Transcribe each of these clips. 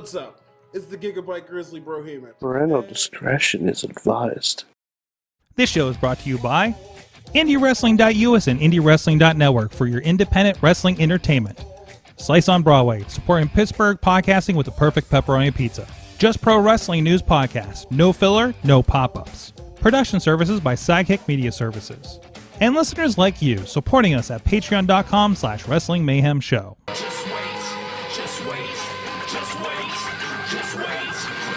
What's up? It's the Gigabyte Grizzly Brohemian. Parental discretion is advised. This show is brought to you by IndyWrestling.us and IndyWrestling.network for your independent wrestling entertainment. Slice on Broadway, supporting Pittsburgh podcasting with the perfect pepperoni pizza. Just Pro Wrestling News Podcast. No filler, no pop-ups. Production services by Sidekick Media Services. And listeners like you, supporting us at patreon.com/Wrestling Mayhem Show. Just wait, just wait, just wait, just wait,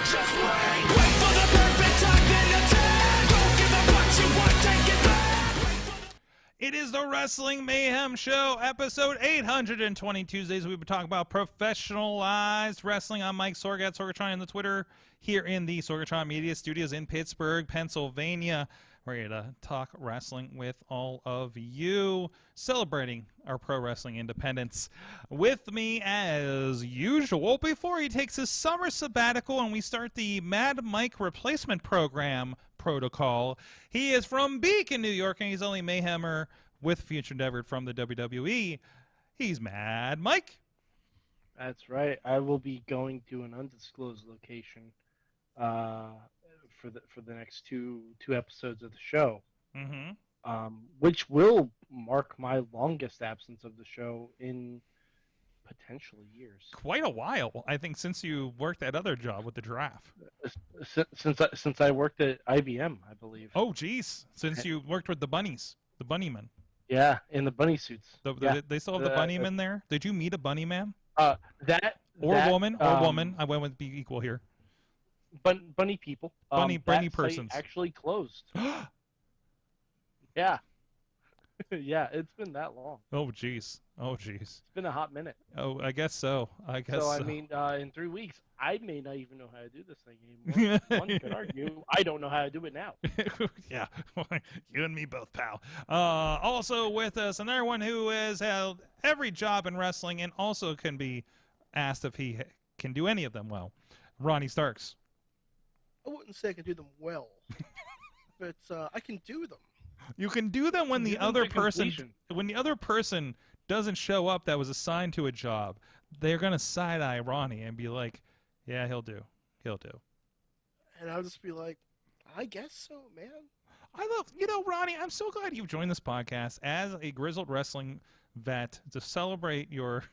just wait. Wait for the perfect time, then attack. Don't give up what you want, take it back. It is the Wrestling Mayhem Show, episode 820. Tuesdays, we've been talking about professionalized wrestling. I'm Mike Sorg at Sorgatron on the Twitter, here in the Sorgatron Media Studios in Pittsburgh, Pennsylvania. We're here to talk wrestling with all of you, celebrating our pro wrestling independence. With me, as usual, before he takes his summer sabbatical and we start the Mad Mike replacement program protocol, he is from Beacon, New York, and he's only Mayhemmer with Future Endeavor from the WWE. He's Mad Mike. That's right. I will be going to an undisclosed location for the next two episodes of the show, which will mark my longest absence of the show in potential years. Quite a while, I think, since you worked that other job with the giraffe. Since I worked at IBM, I believe. Oh, geez. Since you worked with the bunnies, the bunnymen. Yeah, in the bunny suits. They still have the bunnymen there? Did you meet a bunny man? Woman. I went with be equal here. Bunny people. Bunny that persons. site actually closed. Yeah. Yeah, it's been that long. Oh, jeez. It's been a hot minute. Oh, I guess so. I mean, in 3 weeks, I may not even know how to do this thing anymore. One could argue I don't know how to do it now. Yeah, you and me both, pal. Also with us, another one who has held every job in wrestling and also can be asked if he can do any of them well. Ronnie Starks. I wouldn't say I can do them well, but I can do them. You can do them when the other person doesn't show up that was assigned to a job. They're gonna side-eye Ronnie and be like, "Yeah, he'll do." And I'll just be like, "I guess so, man." Ronnie, I'm so glad you've joined this podcast as a grizzled wrestling vet to celebrate your.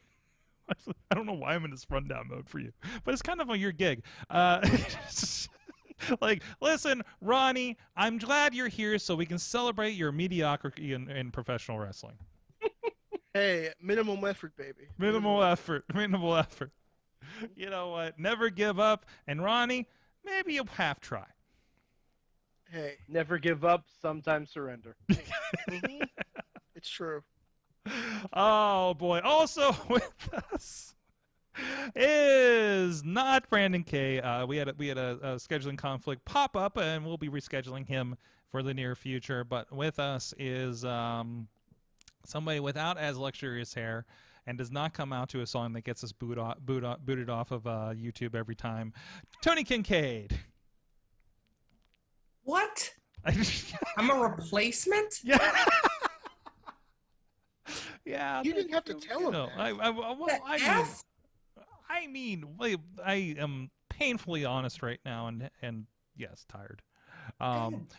I don't know why I'm in this rundown mode for you, but it's kind of your gig. Like, listen, Ronnie, I'm glad you're here so we can celebrate your mediocrity in professional wrestling. Hey, minimum effort, baby. Minimal effort. You know what? Never give up. And Ronnie, maybe you'll half try. Hey. Never give up, sometimes surrender. It's true. Oh, boy. Also with us is not Brandon K. We had a scheduling conflict pop up, and we'll be rescheduling him for the near future. But with us is somebody without as luxurious hair and does not come out to a song that gets us booted off of YouTube every time. Tony Kincaid. What? I'm a replacement? Yeah. Yeah. You didn't have to tell him that. I am painfully honest right now, and yes, tired.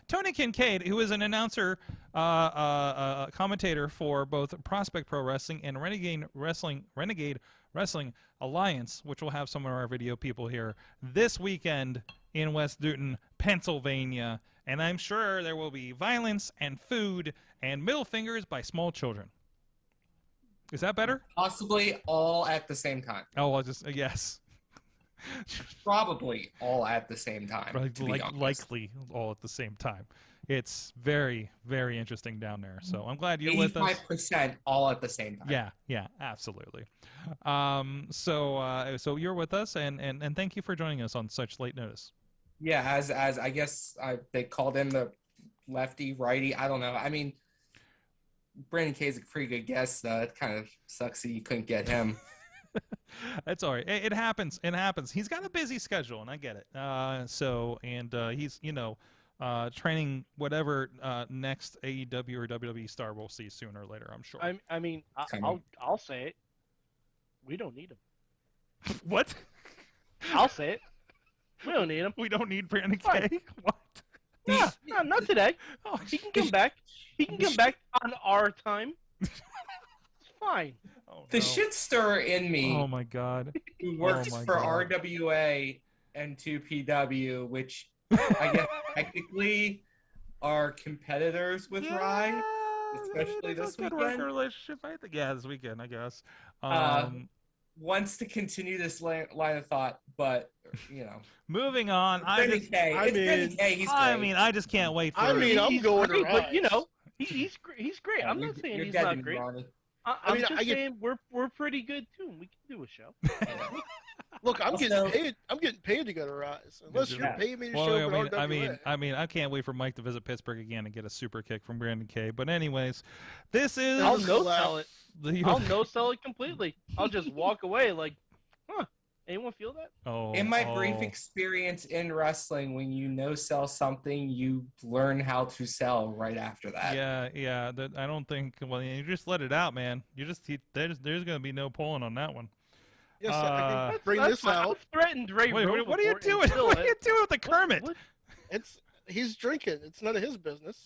Tony Kincaid, who is an announcer, commentator for both Prospect Pro Wrestling and Renegade Wrestling Alliance, which will have some of our video people here this weekend in West Newton, Pennsylvania. And I'm sure there will be violence and food and middle fingers by small children. Is that better? Possibly all at the same time. Oh, yes. Probably all at the same time. Likely all at the same time. It's very, very interesting down there. So I'm glad you're with us. 85% all at the same time. Yeah, absolutely. So you're with us, and thank you for joining us on such late notice. Yeah, as I guess they called in the lefty, righty. I don't know. I mean, Brandon Kay's a pretty good guest. It kind of sucks that you couldn't get him. That's all right. It happens. He's got a busy schedule, and I get it. He's training whatever next AEW or WWE star we'll see sooner or later, I'm sure. I'll say it. We don't need him. What? I'll say it. We don't need him. We don't need Brandon Fine. K. What? Yeah, no, not today. Oh, He can come back. He can come back on our time. It's fine. oh, The no. shit stirrer in me, Oh my God. who works my for God. RWA and 2PW, which I guess technically are competitors with Rye. especially it's this a good weekend. working relationship. I think, yeah, this weekend, I guess. Wants to continue this line of thought, but you know, Moving on. Brendan K. It's Brendan K. He's I great. mean, I just can't wait for. I mean, I'm going to great, but Rise. you know, he's great. Yeah, I'm you're- not saying you're he's dead to not me, great. Ronnie. I'm mean, just I get- saying we're pretty good too. And we can do a show. Look, I'm Also- getting paid. I'm getting paid to go to Rise. Unless you're Yeah. paying me to Well, show I up mean, at RWA. I mean, I can't wait for Mike to visit Pittsburgh again and get a super kick from Brandon K. But anyways, this is I'll This no is loud. sell it. the. I'll no sell it completely. I'll just walk away like, huh? Anyone feel that? Oh, In my oh. brief experience in wrestling, when you no sell something, you learn how to sell right after that. Yeah. I don't think. Well, you just let it out, man. You just there's going to be no pulling on that one. Yes, I can bring That's this fine. out. I've threatened Ray. Wait, Rowe what are you before, doing? and still What are you doing with the Kermit? What? He's drinking. It's none of his business.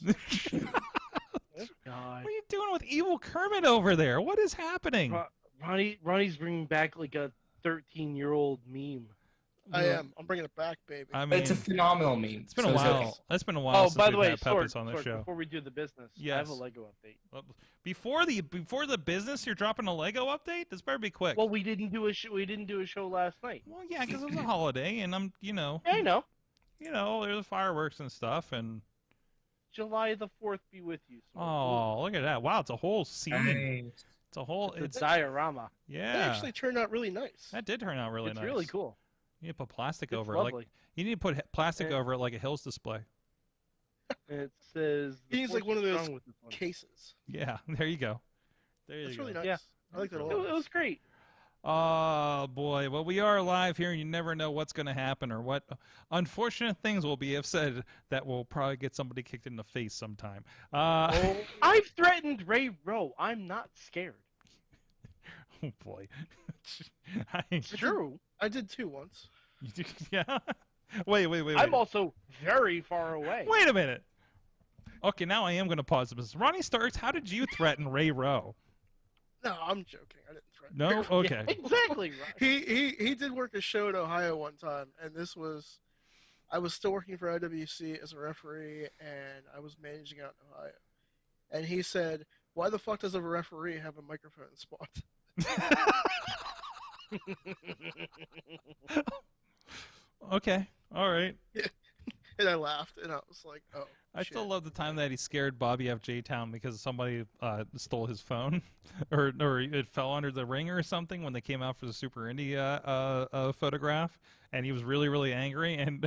God. What are you doing with evil Kermit over there? What is happening? Ronnie's bringing back like a 13-year-old meme. I am. I'm bringing it back, baby. I But mean, it's a phenomenal meme. it's been a so while. okay. It's been a while Oh, since by the we've way, had Sorg, Peppers on the Sorg, show. before we do the business, I Yes. have a Lego update. Before the business, you're dropping a Lego update. This better be quick. Well, we didn't do a show last night. Well, yeah, because it was a holiday, and I'm, Yeah, I know. there's fireworks and stuff, and July the 4th be with you. Sorg. oh, look at that! Wow, it's a whole scene. Nice. It's a whole. It's It's a diorama. It yeah. actually turned out really nice. That did turn out really It's nice. really cool. You need to put plastic It's over it. lovely. Like you need to put plastic And- over it like a Hills display. And it says. He "The needs like force one of is those strong with this one." cases. Yeah, there you go. There you That's go. really nice. Yeah. I like that a It lot. was great. Oh boy, well we are live here, and you never know what's going to happen or what unfortunate things will be said that will probably get somebody kicked in the face sometime. Oh, I've threatened Ray Rowe. I'm not scared. Oh boy, It's true. I did too once. yeah. Wait. I'm also very far away. Wait a minute. Okay, now I am going to pause this. Ronnie Starks, how did you threaten Ray Rowe? No, I'm joking. I didn't threaten. No, him. okay. Yeah, exactly right. He did work a show in Ohio one time, and I was still working for IWC as a referee, and I was managing out in Ohio. And he said, "Why the fuck does a referee have a microphone spot?" Okay, all right. And I laughed, and I was like, "Oh." I shit. still love the time that he scared Bobby F. J. Town because somebody stole his phone, or it fell under the ring or something when they came out for the Super Indy photograph, and he was really really angry, and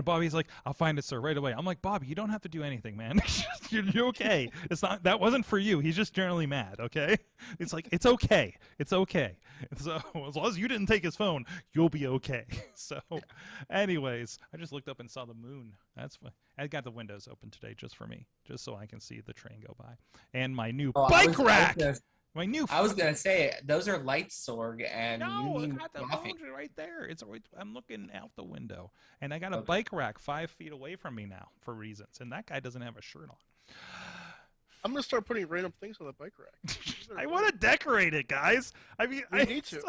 Bobby's like, "I'll find it, sir, right away." I'm like, "Bobby, you don't have to do anything, man. You're okay. It's not that wasn't for you. He's just generally mad, okay?" It's like it's okay. So as long as you didn't take his phone, you'll be okay. So, anyways, I just looked up and saw the moon. That's fine. I got the windows open today just for me, just so I can see the train go by. And my new bike rack. My new. I was gonna say those are lights, Sorg, and No, you I need got the coffee. phones right there. I'm looking out the window, and I got a Okay. bike rack 5 feet away from me now for reasons. And that guy doesn't have a shirt on. I'm gonna start putting random things on the bike rack. I want to decorate it, guys. I mean, We need to.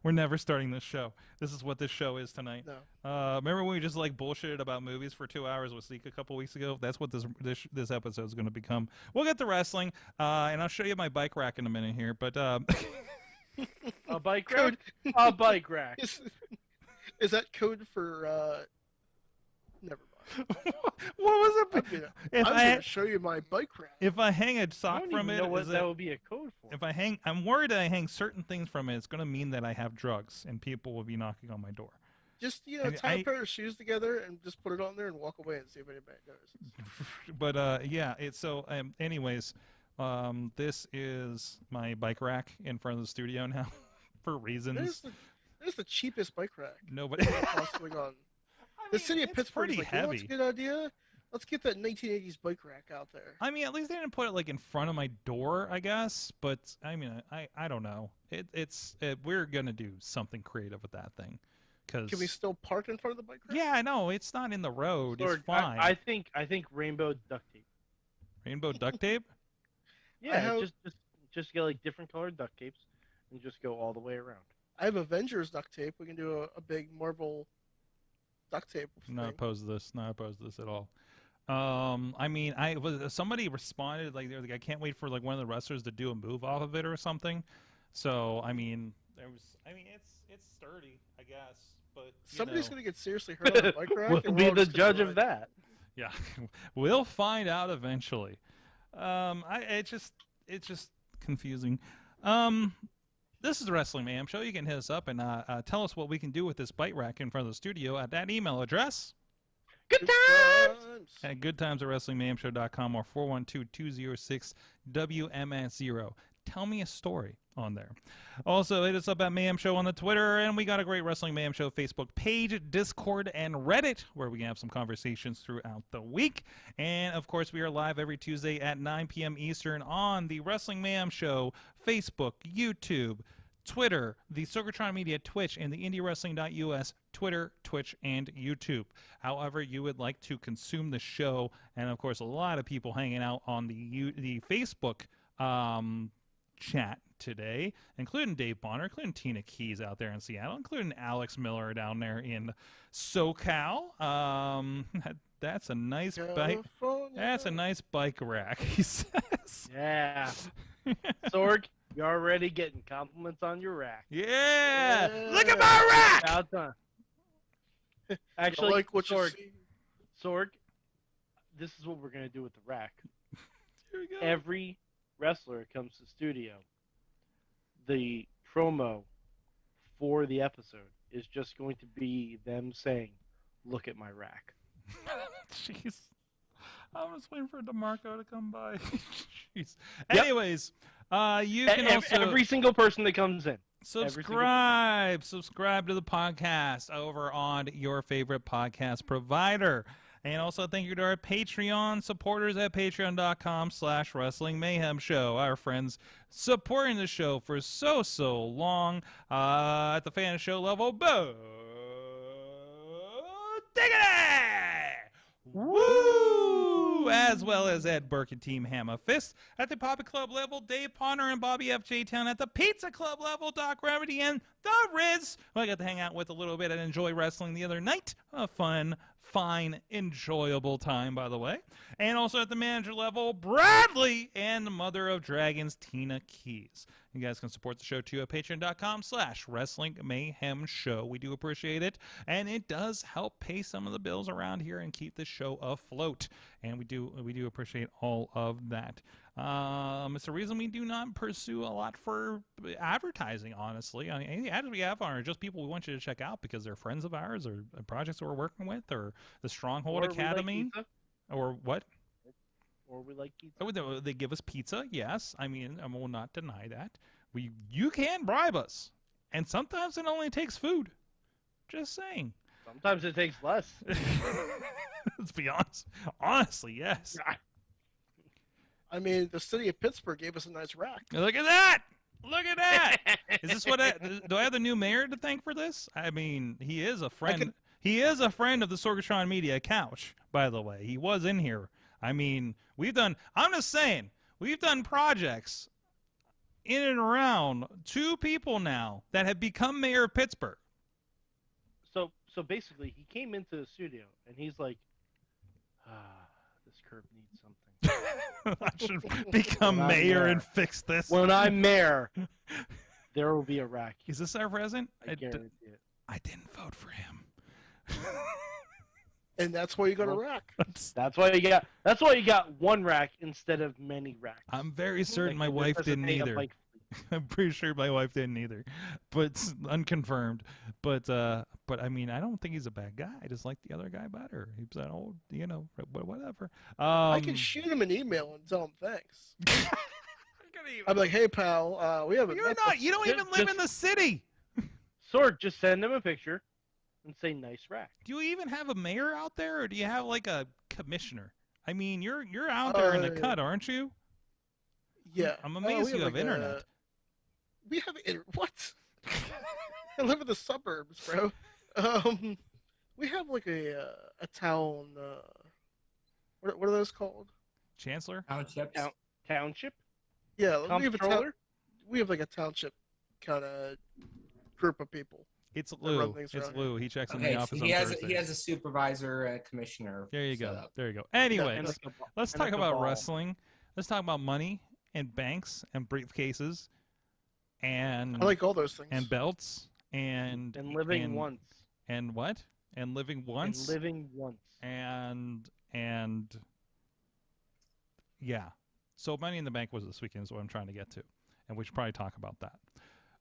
We're never starting this show. This is what this show is tonight. No. Remember when we just like bullshitted about movies for 2 hours with Zeke a couple weeks ago? That's what this episode is going to become. We'll get to wrestling, and I'll show you my bike rack in a minute here. But A bike rack. A bike rack. Is that code for? Never mind. what was I'm it? gonna, If I'm I gonna show you my bike rack. if I hang a I sock don't from even it, know what is that it- would be a code for. if I hang, I'm worried that I hang certain things from it. It's going to mean that I have drugs, and people will be knocking on my door. Just I- tie a pair of shoes together and just put it on there and walk away and see if anybody notices. But yeah, it's so. Anyways, this is my bike rack in front of the studio now, for reasons. There's the cheapest bike rack Nobody. possibly gone. The city of it's Pittsburgh is pretty like, you know what's a heavy. good idea? Let's get that 1980s bike rack out there. I mean, at least they didn't put it like in front of my door, I guess. But I mean, I don't know. We're gonna do something creative with that thing, Cause Can we still park in front of the bike rack? yeah, no, it's not in the road. Sorg, It's fine. I think rainbow duct tape. Rainbow duct tape. Yeah, just get like different colored duct tapes and just go all the way around. I have Avengers duct tape. We can do a big Marvel duct tape thing. Not opposed to this. Not opposed to this at all. I mean, somebody responded like they're like, I can't wait for like one of the wrestlers to do a move off of it or something. So I mean, it's sturdy, I guess. But Somebody's gonna get seriously hurt on the bike rack. We'll and be we're all the just gonna judge be of like, that. Yeah, we'll find out eventually. It's just confusing. This is the Wrestling Mayhem Show. You can hit us up and tell us what we can do with this bike rack in front of the studio at that email address. Good times. At goodtimes@wrestlingmayhemshow.com or 412-206-WMS0. Tell me a story on there. Also, hit us up at Mayhem Show on the Twitter, and we got a great Wrestling Mayhem Show Facebook page, Discord, and Reddit, where we can have some conversations throughout the week. And, of course, we are live every Tuesday at 9 p.m. Eastern on the Wrestling Mayhem Show Facebook, YouTube, Twitter, the Sorgatron Media Twitch, and the IndyWrestling.us Twitter, Twitch, and YouTube. However you would like to consume the show, and of course a lot of people hanging out on the Facebook chat today, including Dave Bonner, including Tina Keys out there in Seattle, including Alex Miller down there in SoCal. That's a nice bike. That's a nice bike rack, he says. Yeah. Sorg, you're already getting compliments on your rack. Yeah! Look at my rack! About done. Actually, like what you Sorg, see. Sorg, this is what we're going to do with the rack. Here we go. Every wrestler that comes to the studio, the promo for the episode is just going to be them saying, "Look at my rack." Jeez. I was waiting for DeMarco to come by. Jeez. Yep. Anyways, you can also every single person that comes in. subscribe to the podcast over on your favorite podcast provider. And also thank you to our Patreon supporters at patreon.com/Wrestling Mayhem Show. Our friends supporting the show for so long at the fan show level. Boo! Diggity! Woo! As well as at Burke and Team Hammer Fist. At the Poppy Club level, Dave Ponner and Bobby F. J. Town. At the Pizza Club level, Doc Gravity and The Riz, who I got to hang out with a little bit and enjoy wrestling the other night. A fun, fine, enjoyable time, by the way. And also at the manager level, Bradley and the Mother of Dragons, Tina Keys. You guys can support the show too at patreon.com/Wrestling Mayhem Show. We do appreciate it, and it does help pay some of the bills around here and keep the show afloat. And we do appreciate all of that. It's the reason we do not pursue a lot for advertising, honestly. I mean, any ads we have are just people we want you to check out because they're friends of ours or projects we're working with or the Stronghold Academy. Or what? Or we like pizza. Oh, they give us pizza, yes. I mean, I will not deny that. You can bribe us. And sometimes it only takes food. Just saying. Sometimes it takes less. Let's be honest. Honestly, yes. I mean, the city of Pittsburgh gave us a nice rack. Look at that! Look at that! Is this what do I have the new mayor to thank for this? I mean, he is a friend. He is a friend of the Sorgatron Media Couch, by the way. He was in here. I mean, I'm just saying, we've done projects in and around 2 people now that have become mayor of Pittsburgh. So basically, he came into the studio, and he's like, this curb needs something. I should become mayor and fix this. When I'm mayor, there will be a rack. Is this our present? I guarantee it. I didn't vote for him. And that's why you got a rack. That's why you got one rack instead of many racks. I'm very certain my wife didn't either. I'm pretty sure my wife didn't either, but it's unconfirmed. But I mean, I don't think he's a bad guy. I just like the other guy better. He's that old, whatever. I can shoot him an email and tell him thanks. I'm like, hey pal, we haven't. You don't even live in the city. Sorg, just send him a picture and say nice rack. Do you even have a mayor out there, or do you have like a commissioner? I mean, you're out there in the cut, aren't you? Yeah. I'm amazed you have internet. We have what? I live in the suburbs, bro. We have like a town. What are those called? Chancellor? Townships. Township? Yeah, we have a town. Comptroller? We have like a township kind of group of people. It's run Lou. things It's around Lou. He checks in Okay, the so office he on has Thursdays. he has a supervisor and a commissioner. There you set go. up. There you go. Anyways, and let's and a talk about cabal. wrestling. Let's talk about money and banks and briefcases and I like all those things. and belts and living once. and what? And living once. And living once. and yeah. So Money in the Bank was this weekend is what I'm trying to get to, and we should probably talk about that.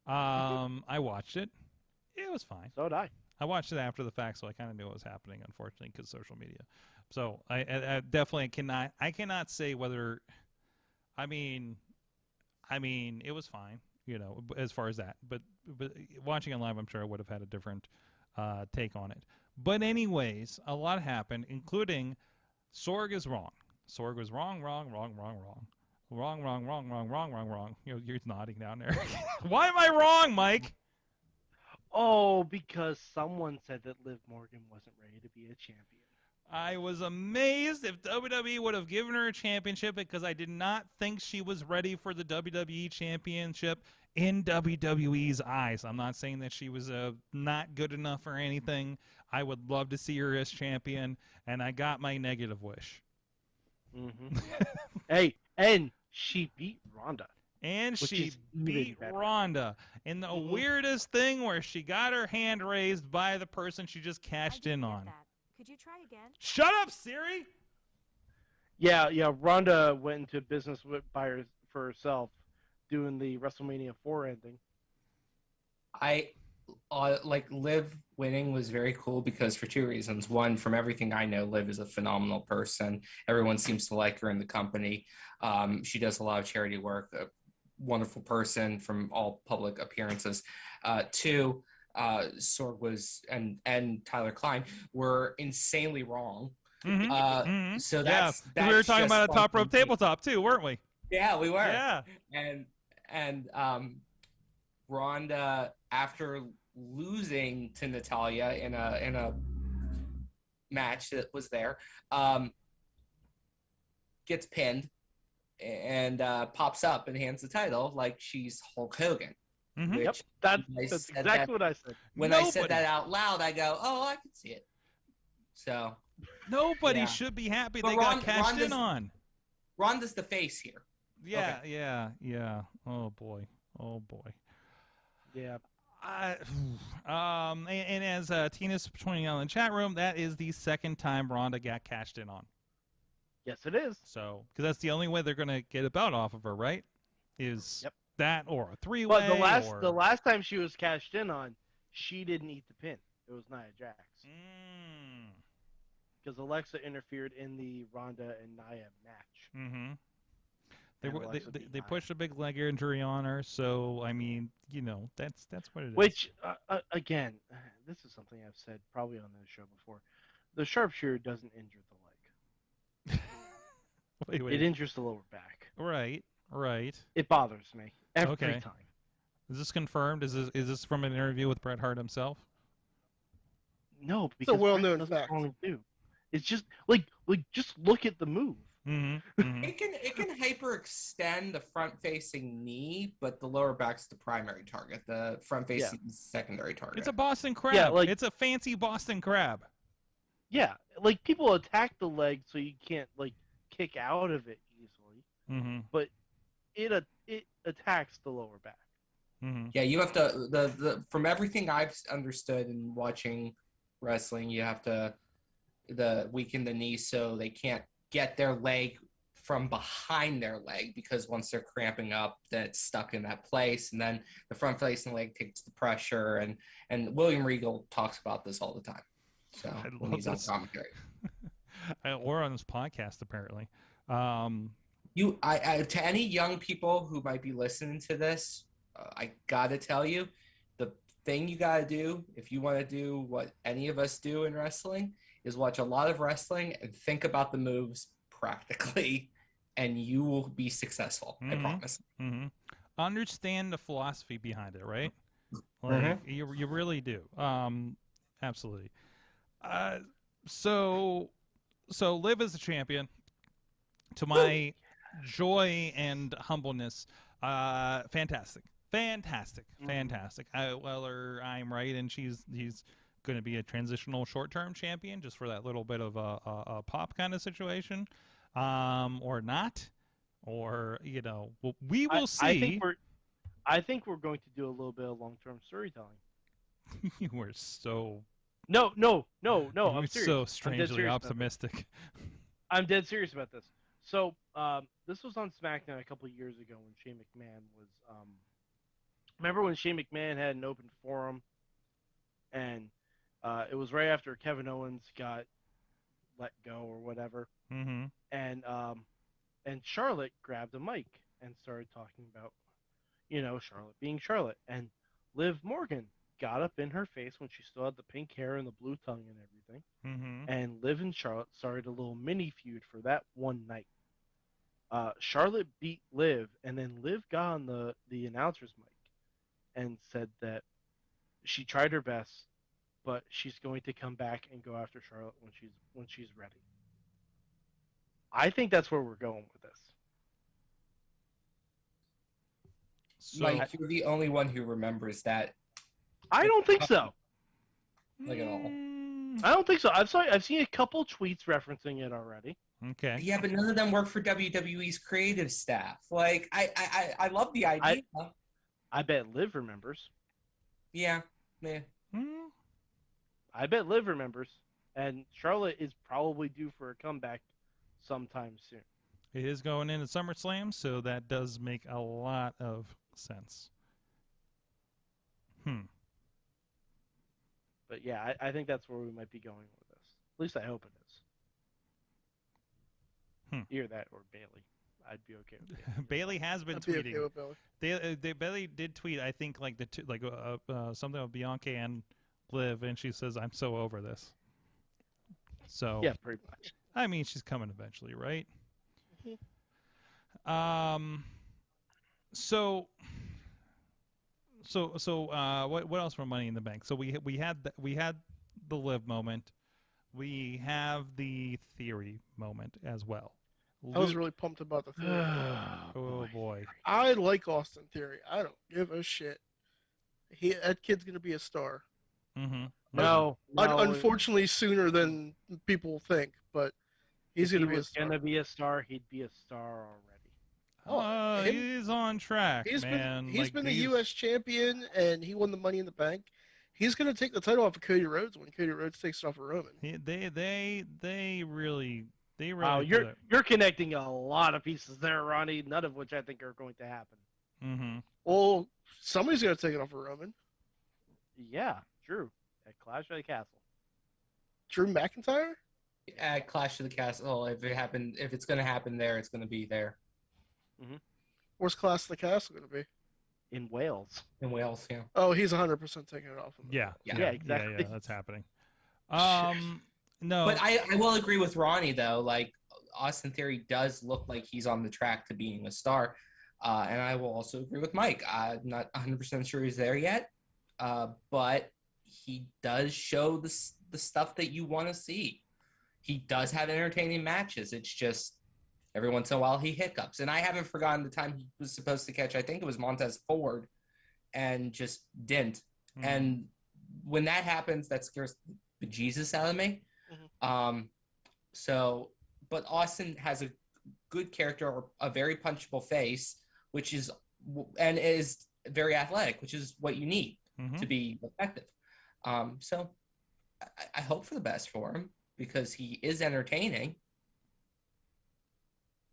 I watched it. It was fine. So did I. I watched it after the fact, so I kind of knew what was happening, unfortunately, because social media. So I definitely cannot. I cannot say whether. I mean, it was fine, as far as that. But watching it live, I'm sure I would have had a different take on it. But anyways, a lot happened, including Sorg is wrong. Sorg was wrong. You're nodding down there. Why am I wrong, Mike? Oh, because someone said that Liv Morgan wasn't ready to be a champion. I was amazed if WWE would have given her a championship because I did not think she was ready for the WWE championship in WWE's eyes. I'm not saying that she was not good enough or anything. I would love to see her as champion, and I got my negative wish. Mm-hmm. Hey, and she beat Ronda. And Which she is even beat better. Ronda in the weirdest thing where she got her hand raised by the person she just cashed in on. Could you try again? Shut up, Siri! Yeah. Ronda went into business for herself, doing the WrestleMania 4 ending. I like Liv winning was very cool because for two reasons. One, from everything I know, Liv is a phenomenal person. Everyone seems to like her in the company. She does a lot of charity work. A wonderful person from all public appearances. Two, Sorg was and Tyler Klein were insanely wrong. So that's we were talking about a top rope something- tabletop too, weren't we? Yeah, we were. Yeah. And Ronda, after losing to Natalia in a match that was there, gets pinned and pops up and hands the title like she's Hulk Hogan. Mhm. Which That's I said exactly that- what I said. When I said that out loud, I go, "Oh, I can see it." So Nobody Yeah. should be happy But they got cashed in on. Ronda's the face here. Yeah, Okay. yeah. Oh boy. Yeah. And as Tina's pointing out in the chat room, that is the second time Ronda got cashed in on. Yes, it is. So, because that's the only way they're gonna get a belt off of her, right? Is Yep. that or a three-way? But the last time she was cashed in on, she didn't eat the pin. It was Nia Jax. Because Alexa interfered in the Ronda and Nia match. Mm-hmm. And Alexa beat They Nia. pushed a big leg injury on her, so I mean, that's what it is. Which, again, this is something I've said probably on this show before. The sharpshooter doesn't injure the leg. wait. It injures the lower back. Right. It bothers me every Okay. time. Is this confirmed? Is this from an interview with Bret Hart himself? No, because well-known Bret doesn't fact. only do. It's just like just look at the move. Mm-hmm. It can hyperextend the front-facing knee, but the lower back's the primary target. The front-facing is the secondary target. It's a Boston crab. Yeah, like- it's a fancy Boston crab. Yeah, like people attack the leg so you can't like kick out of it easily, Mm-hmm. but it attacks the lower back. Mm-hmm. Yeah, you have to the from everything I've understood in watching wrestling, you have to weaken the knee so they can't get their leg from behind their leg, because once they're cramping up, then it's stuck in that place, and then the front facing leg takes the pressure. And William Regal talks about this all the time. So I when love he's on this. commentary, Or on this podcast, apparently. to any young people who might be listening to this, I gotta tell you, the thing you gotta do if you want to do what any of us do in wrestling is watch a lot of wrestling and think about the moves practically, and you will be successful. I Mhm. promise. Mm-hmm. Understand the philosophy behind it, right? Like, you really do. Absolutely. So Liv is the champion. To my joy and humbleness, fantastic. Whether I'm right and he's going to be a transitional short-term champion just for that little bit of a pop kind of situation, or not, or we will see. I think we're going to do a little bit of long-term storytelling. You were so. No. You're I'm serious. so strangely optimistic. I'm dead serious about this. So, this was on SmackDown a couple of years ago when Shane McMahon was. Remember when Shane McMahon had an open forum, and it was right after Kevin Owens got let go or whatever, Mm-hmm. and Charlotte grabbed a mic and started talking about, Charlotte being Charlotte, and Liv Morgan got up in her face when she still had the pink hair and the blue tongue and everything. Mm-hmm. And Liv and Charlotte started a little mini feud for that one night. Charlotte beat Liv, and then Liv got on the announcer's mic and said that she tried her best, but she's going to come back and go after Charlotte when she's ready. I think that's where we're going with this. So, Mike, you're the only one who remembers that. I don't think so. Like at all. I don't think so. I've seen a couple tweets referencing it already. Okay. Yeah, but none of them work for WWE's creative staff. Like, I love the idea. I bet Liv remembers. Yeah. I bet Liv remembers. And Charlotte is probably due for a comeback sometime soon. It is going into SummerSlam, so that does make a lot of sense. But yeah, I think that's where we might be going with this. At least I hope it is. Either that or Bailey. I'd be okay with it. Bailey has been tweeting. Okay with Bailey. Bailey did tweet, I think, like something of Bianca and Liv, and she says, "I'm so over this." So Yeah, pretty much. I mean, she's coming eventually, right? So what else from Money in the Bank? So we had the Liv moment. We have the Theory moment as well. I was really pumped about the Theory. Oh boy. I like Austin Theory. I don't give a shit. That kid's gonna be a star. Mm-hmm. No. Unfortunately, sooner than people think, but he's gonna be a star. Gonna be a star. He'd be a star already. He's on track, man. He's been the U.S. champion, and he won the Money in the Bank. He's going to take the title off of Cody Rhodes when Cody Rhodes takes it off of Roman. They really. Wow, you're connecting a lot of pieces there, Ronnie. None of which I think are going to happen. Mm-hmm. Well, somebody's going to take it off of Roman. Yeah, Drew at Clash of the Castle. Drew McIntyre? At Clash of the Castle, if it's going to happen there, it's going to be there. Mm-hmm. Where's Clash of the Castle going to be? In Wales. In Wales, yeah. Oh, he's 100% taking it off. Yeah, exactly. Yeah, that's happening. No, but I will agree with Ronnie though. Like Austin Theory does look like he's on the track to being a star, and I will also agree with Mike. I'm not 100% sure he's there yet, but he does show the stuff that you want to see. He does have entertaining matches. It's just every once in a while he hiccups. And I haven't forgotten the time he was supposed to catch, I think it was Montez Ford, and just didn't. Mm-hmm. And when that happens, that scares the bejesus out of me. Mm-hmm. But Austin has a good character, or a very punchable face, and is very athletic, which is what you need to be effective. So I hope for the best for him because he is entertaining.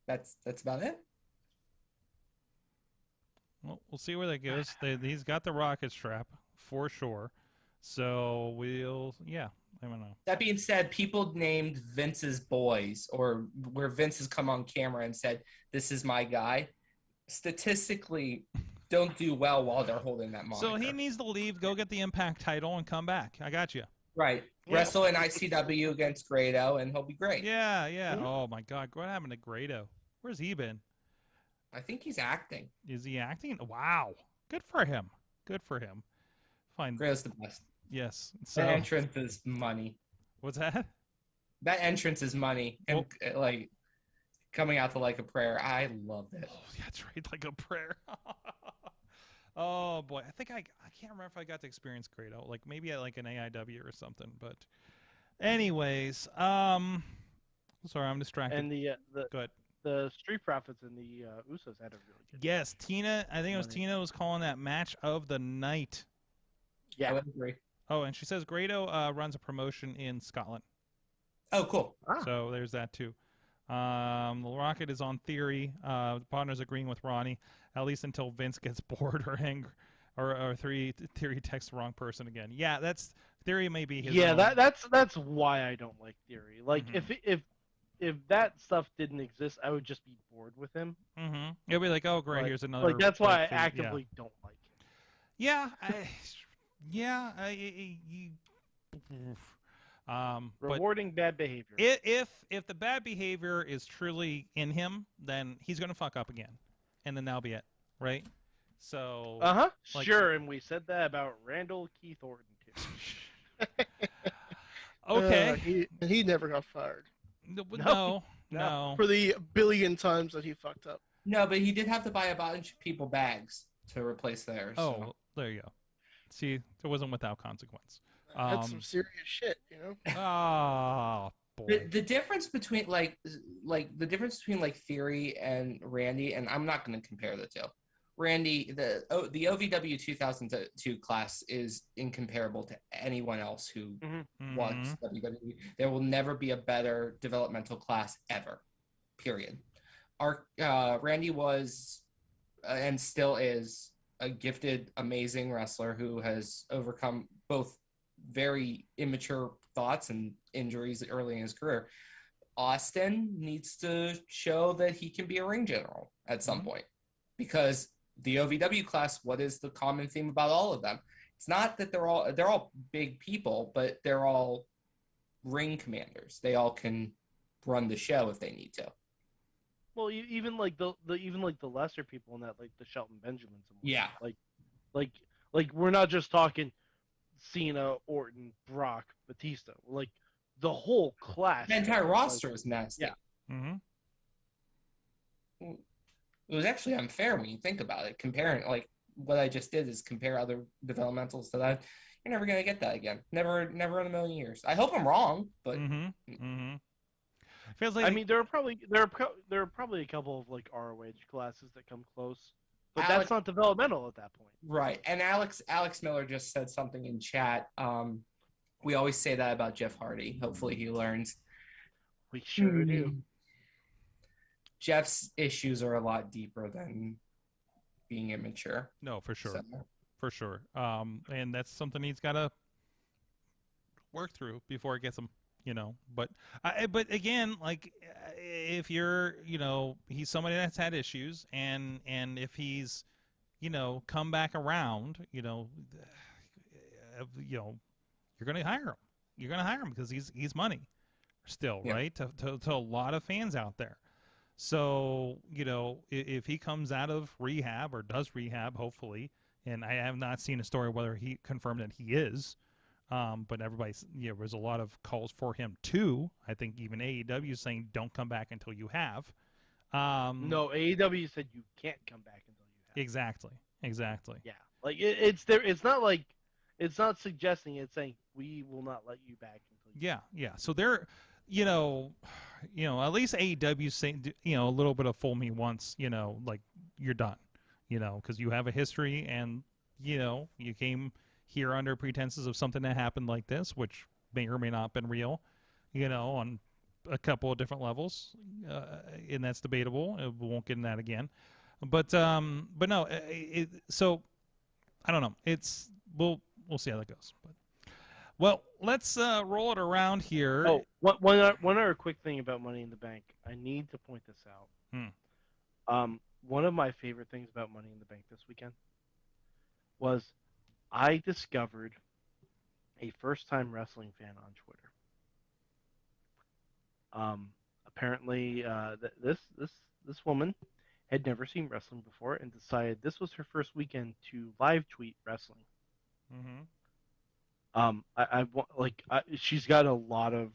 That's about it. Well, we'll see where that goes. He's got the rocket strap for sure. So I don't know. That being said, people named Vince's boys, or where Vince has come on camera and said, "This is my guy," statistically don't do well while they're holding that moniker. So he needs to leave, go get the Impact title, and come back. I got you. Right. Yeah. Wrestle in ICW against Grado, and he'll be great. Yeah. Oh, my God. What happened to Grado? Where's he been? I think he's acting. Is he acting? Wow. Good for him. Fine. Grado's the best. Yes. That So entrance is money. what's that? That entrance is money. And like coming out to like a prayer. I loved it. Oh, yeah, that's right, like a prayer. Oh boy, I can't remember if I got to experience Grado, like maybe at like an AIW or something. But anyways, sorry, I'm distracted. And Go ahead. the Street Profits and the Usos had a really good. Yes, Tina. I think it was Money. Tina was calling that match of the night. I Yeah. would agree. Oh, and she says Grado runs a promotion in Scotland. Oh, cool. So there's that too. The Rocket is on Theory. The partner's agreeing with Ronnie, at least until Vince gets bored or angry, or Theory texts the wrong person again. Yeah, that's Theory may be his. Yeah, own. that's why I don't like Theory. Like if that stuff didn't exist, I would just be bored with him. Mm-hmm. It'll be like, oh great, Like- here's another. Like that's why I thing. actively don't like him. Yeah. But Rewarding bad behavior. if the bad behavior is truly in him, then he's gonna fuck up again, and then that'll be it, right? So like- Sure, and we said that about Randall Keith Orton too. okay. He never got fired No. for the billion times that he fucked up. No, but he did have to buy a bunch of people bags to replace theirs. Oh, so. there you go. See, it wasn't without consequence. That's some serious shit, you know. Oh boy. The difference between like the difference between like Theory and Randy, and I'm not going to compare the two. Randy, the OVW 2002 class is incomparable to anyone else who wants WWE. There will never be a better developmental class ever. Period. Our Randy was and still is a gifted, amazing wrestler who has overcome both very immature thoughts and injuries early in his career. Austin needs to show that he can be a ring general at some point, because the OVW class, what is the common theme about all of them? It's not that they're all big people, but they're all ring commanders. They all can run the show if they need to. Well, even like the lesser people in that, like the Shelton Benjamins. And Yeah. Like we're not just talking Cena, Orton, Brock, Batista. Like the whole class. The entire roster is nasty. Yeah. Mm-hmm. It was actually unfair when you think about it. Comparing, like, what I just did is compare other developmentals to that. You're never gonna get that again. Never in a million years. I hope I'm wrong, but Feels like I mean, there are probably a couple of like ROH classes that come close, but Alex- that's not developmental at that point. right. And Alex Miller just said something in chat. We always say that about Jeff Hardy. Hopefully he learns. We sure do. Jeff's issues are a lot deeper than being immature. no, for sure. So, For sure. And that's something he's got to work through before it gets him, you know. But again, like if you're, you know, he's somebody that's had issues, and if he's, you know, come back around, you know, you're going to hire him. You're going to hire him because he's money still, Yeah. right? To a lot of fans out there. So, you know, if he comes out of rehab or does rehab, hopefully, and I have not seen a story whether he confirmed that he is, but everybody's, there's a lot of calls for him too. I think even AEW is saying don't come back until you have. No, AEW said you can't come back until you have. Exactly. Yeah, like it's there. It's not like it's not suggesting. It's saying we will not let you back until. Yeah. So they're, at least AEW saying, a little bit of fool me once, like you're done, because you have a history and, you came here under pretenses of something that happened like this, which may or may not have been real, on a couple of different levels, and that's debatable. We won't get in that again, but no, so I don't know. We'll see how that goes. But well, let's roll it around here. Oh, one other quick thing about Money in the Bank. I need to point this out. One of my favorite things about Money in the Bank this weekend was I discovered a first-time wrestling fan on Twitter. Apparently, this woman had never seen wrestling before and decided this was her first weekend to live tweet wrestling. Mm-hmm. I want she's got a lot of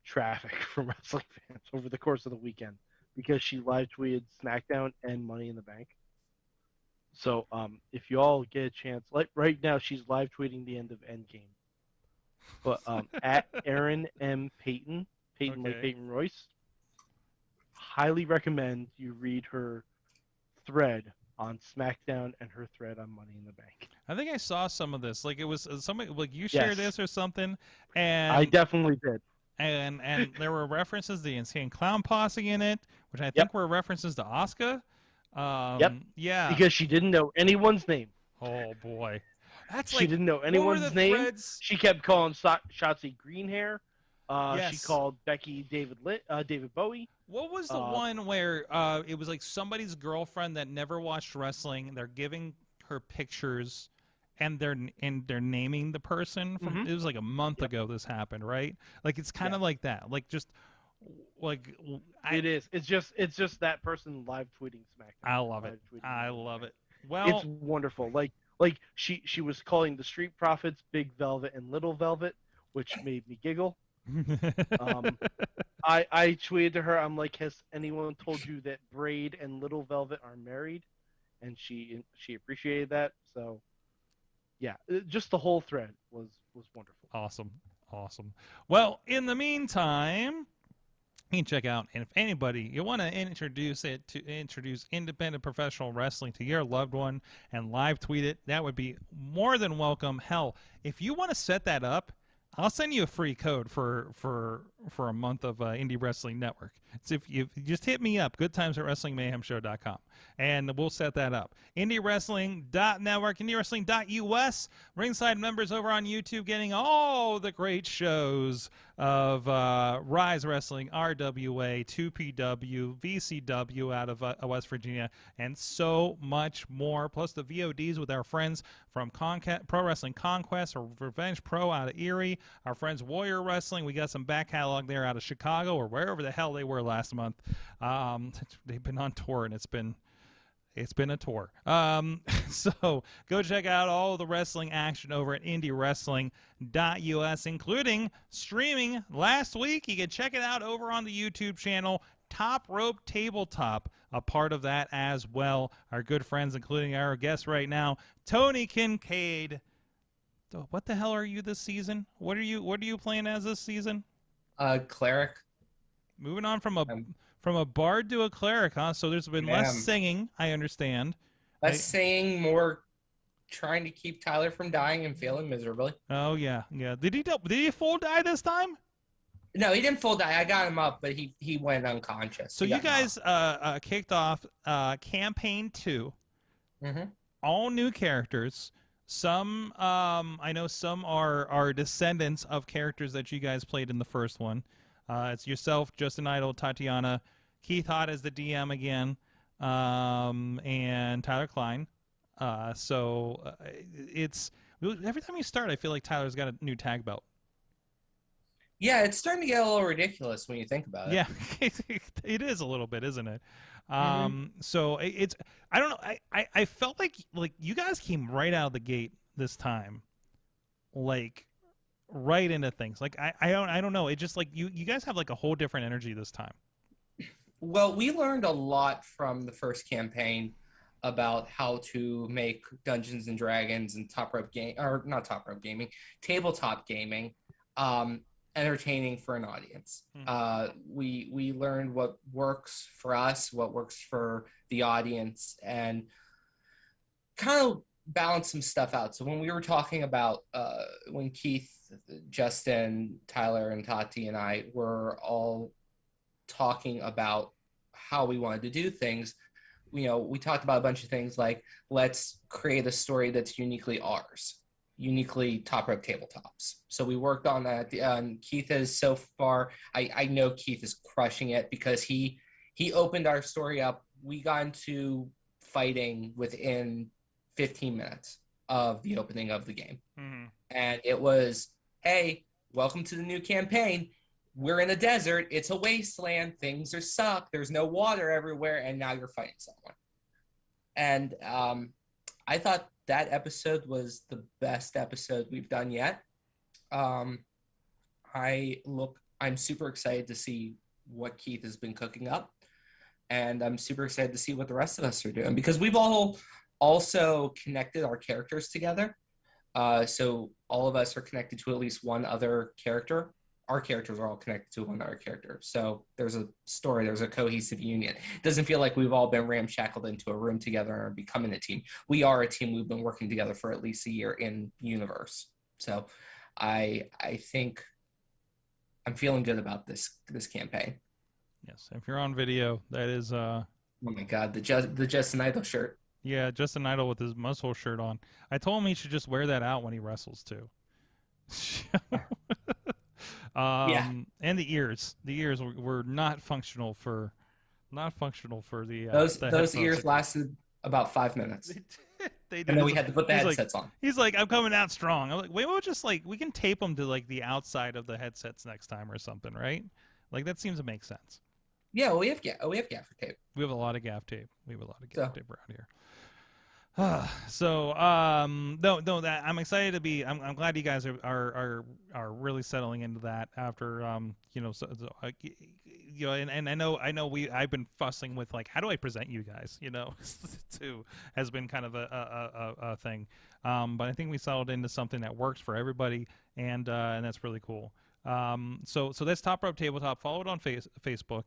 traffic from wrestling fans over the course of the weekend because she live tweeted SmackDown and Money in the Bank. So if you all get a chance, like right now, she's live tweeting the end of Endgame. But at Aaron M. Payton like Okay. Peyton Royce, highly recommend you read her thread on SmackDown and her thread on Money in the Bank. I think I saw some of this. Like it was somebody like you shared Yes. this or something, and I definitely did. and there were references to the Insane Clown Posse in it, which I think were references to Asuka. Yep. Yeah. Because she didn't know anyone's name. Oh boy, that's She like didn't know what were anyone's the name. threads? She kept calling Shotzi green hair. Yes. She called Becky David Bowie. What was the one where it was like somebody's girlfriend that never watched wrestling? They're giving her pictures, and they're naming the person from. It was like a month ago this happened, right? Like it's kind of like that. Like just like It is. It's just that person live tweeting SmackDown. I love it. I love it. Well, It's wonderful. Like she was calling the Street Profits Big Velvet and Little Velvet, which made me giggle. I tweeted to her, I'm like, has anyone told you that Braid and Little Velvet are married? And she appreciated that. So yeah, just the whole thread was wonderful. Awesome. Well, in the meantime, you can check out, and if anybody you want to introduce independent professional wrestling to your loved one and live tweet it, that would be more than welcome. Hell, if you want to set that up, I'll send you a free code for a month of Indie Wrestling Network. It's if you just hit me up, goodtimes@wrestlingmayhemshow.com, and we'll set that up. IndyWrestling.network, IndyWrestling.us, ringside members over on YouTube getting all the great shows of Rise Wrestling, RWA, 2PW, VCW out of West Virginia, and so much more. Plus the VODs with our friends from Pro Wrestling Conquest or Revenge Pro out of Erie, our friends Warrior Wrestling. We got some back catalog there out of Chicago or wherever the hell they were last month. They've been on tour, and it's been a tour. So go check out all the wrestling action over at IndyWrestling.us, including streaming last week. You can check it out over on the YouTube channel, Top Rope Tabletop, a part of that as well. Our good friends, including our guest right now, Tony Kincaid. What the hell are you this season? What are you playing as this season? Cleric. Moving on from a bard to a cleric, huh? So there's been less singing, I understand. Less singing, more trying to keep Tyler from dying and failing miserably. Oh yeah. Did he full die this time? No, he didn't full die. I got him up, but he went unconscious. So you guys kicked off campaign 2. Mm-hmm. All new characters. Some I know some are descendants of characters that you guys played in the first one. It's yourself, Justin Idol, Tatiana, Keith Hott as the DM again, and Tyler Klein. So it's every time you start, I feel like Tyler's got a new tag belt. Yeah, it's starting to get a little ridiculous when you think about it. Yeah, it is a little bit, isn't it? Mm-hmm. So it's I don't know. I felt like you guys came right out of the gate this time, like right into things. Like I don't know. It just like you guys have like a whole different energy this time. Well, we learned a lot from the first campaign about how to make Dungeons and Dragons and tabletop gaming entertaining for an audience. We learned what works for us, what works for the audience, and kind of balance some stuff out. So when we were talking about when Keith, Justin, Tyler, and Tati and I were all talking about how we wanted to do things, we talked about a bunch of things like, let's create a story that's uniquely ours, uniquely Top Rope Tabletops. So we worked on that. Keith is so far, I know Keith is crushing it because he opened our story up. We got into fighting within 15 minutes of the opening of the game. Mm-hmm. And it was, hey, welcome to the new campaign. We're in a desert. It's a wasteland. Things are suck. There's no water everywhere. And now you're fighting someone. And I thought that episode was the best episode we've done yet. Um, I'm super excited to see what Keith has been cooking up, and I'm super excited to see what the rest of us are doing because we've all also connected our characters together. So all of us are connected to at least one other character. Our characters are all connected to one other character. So there's a story, there's a cohesive union. It doesn't feel like we've all been ramshackled into a room together and are becoming a team. We are a team. We've been working together for at least a year in universe. So I think I'm feeling good about this campaign. Yes, if you're on video, that is Oh my God, the Justin Idol shirt. yeah, Justin Idol with his muscle shirt on. I told him he should just wear that out when he wrestles too. Yeah. And the ears were not functional for the Those ears lasted about 5 minutes. They did. And then we had to put the He's headsets on. He's like, I'm coming out strong. I'm like, wait, we'll just we can tape them to like the outside of the headsets next time or something, right? Like that seems to make sense. Yeah, we have gaffer tape. We have a lot of gaff tape. Tape around here. So no, that I'm excited to be. I'm glad you guys are really settling into that after and I know I've been fussing with like how do I present you guys too has been kind of a thing, but I think we settled into something that works for everybody and that's really cool. So that's Top Rope Tabletop. Follow it on Facebook.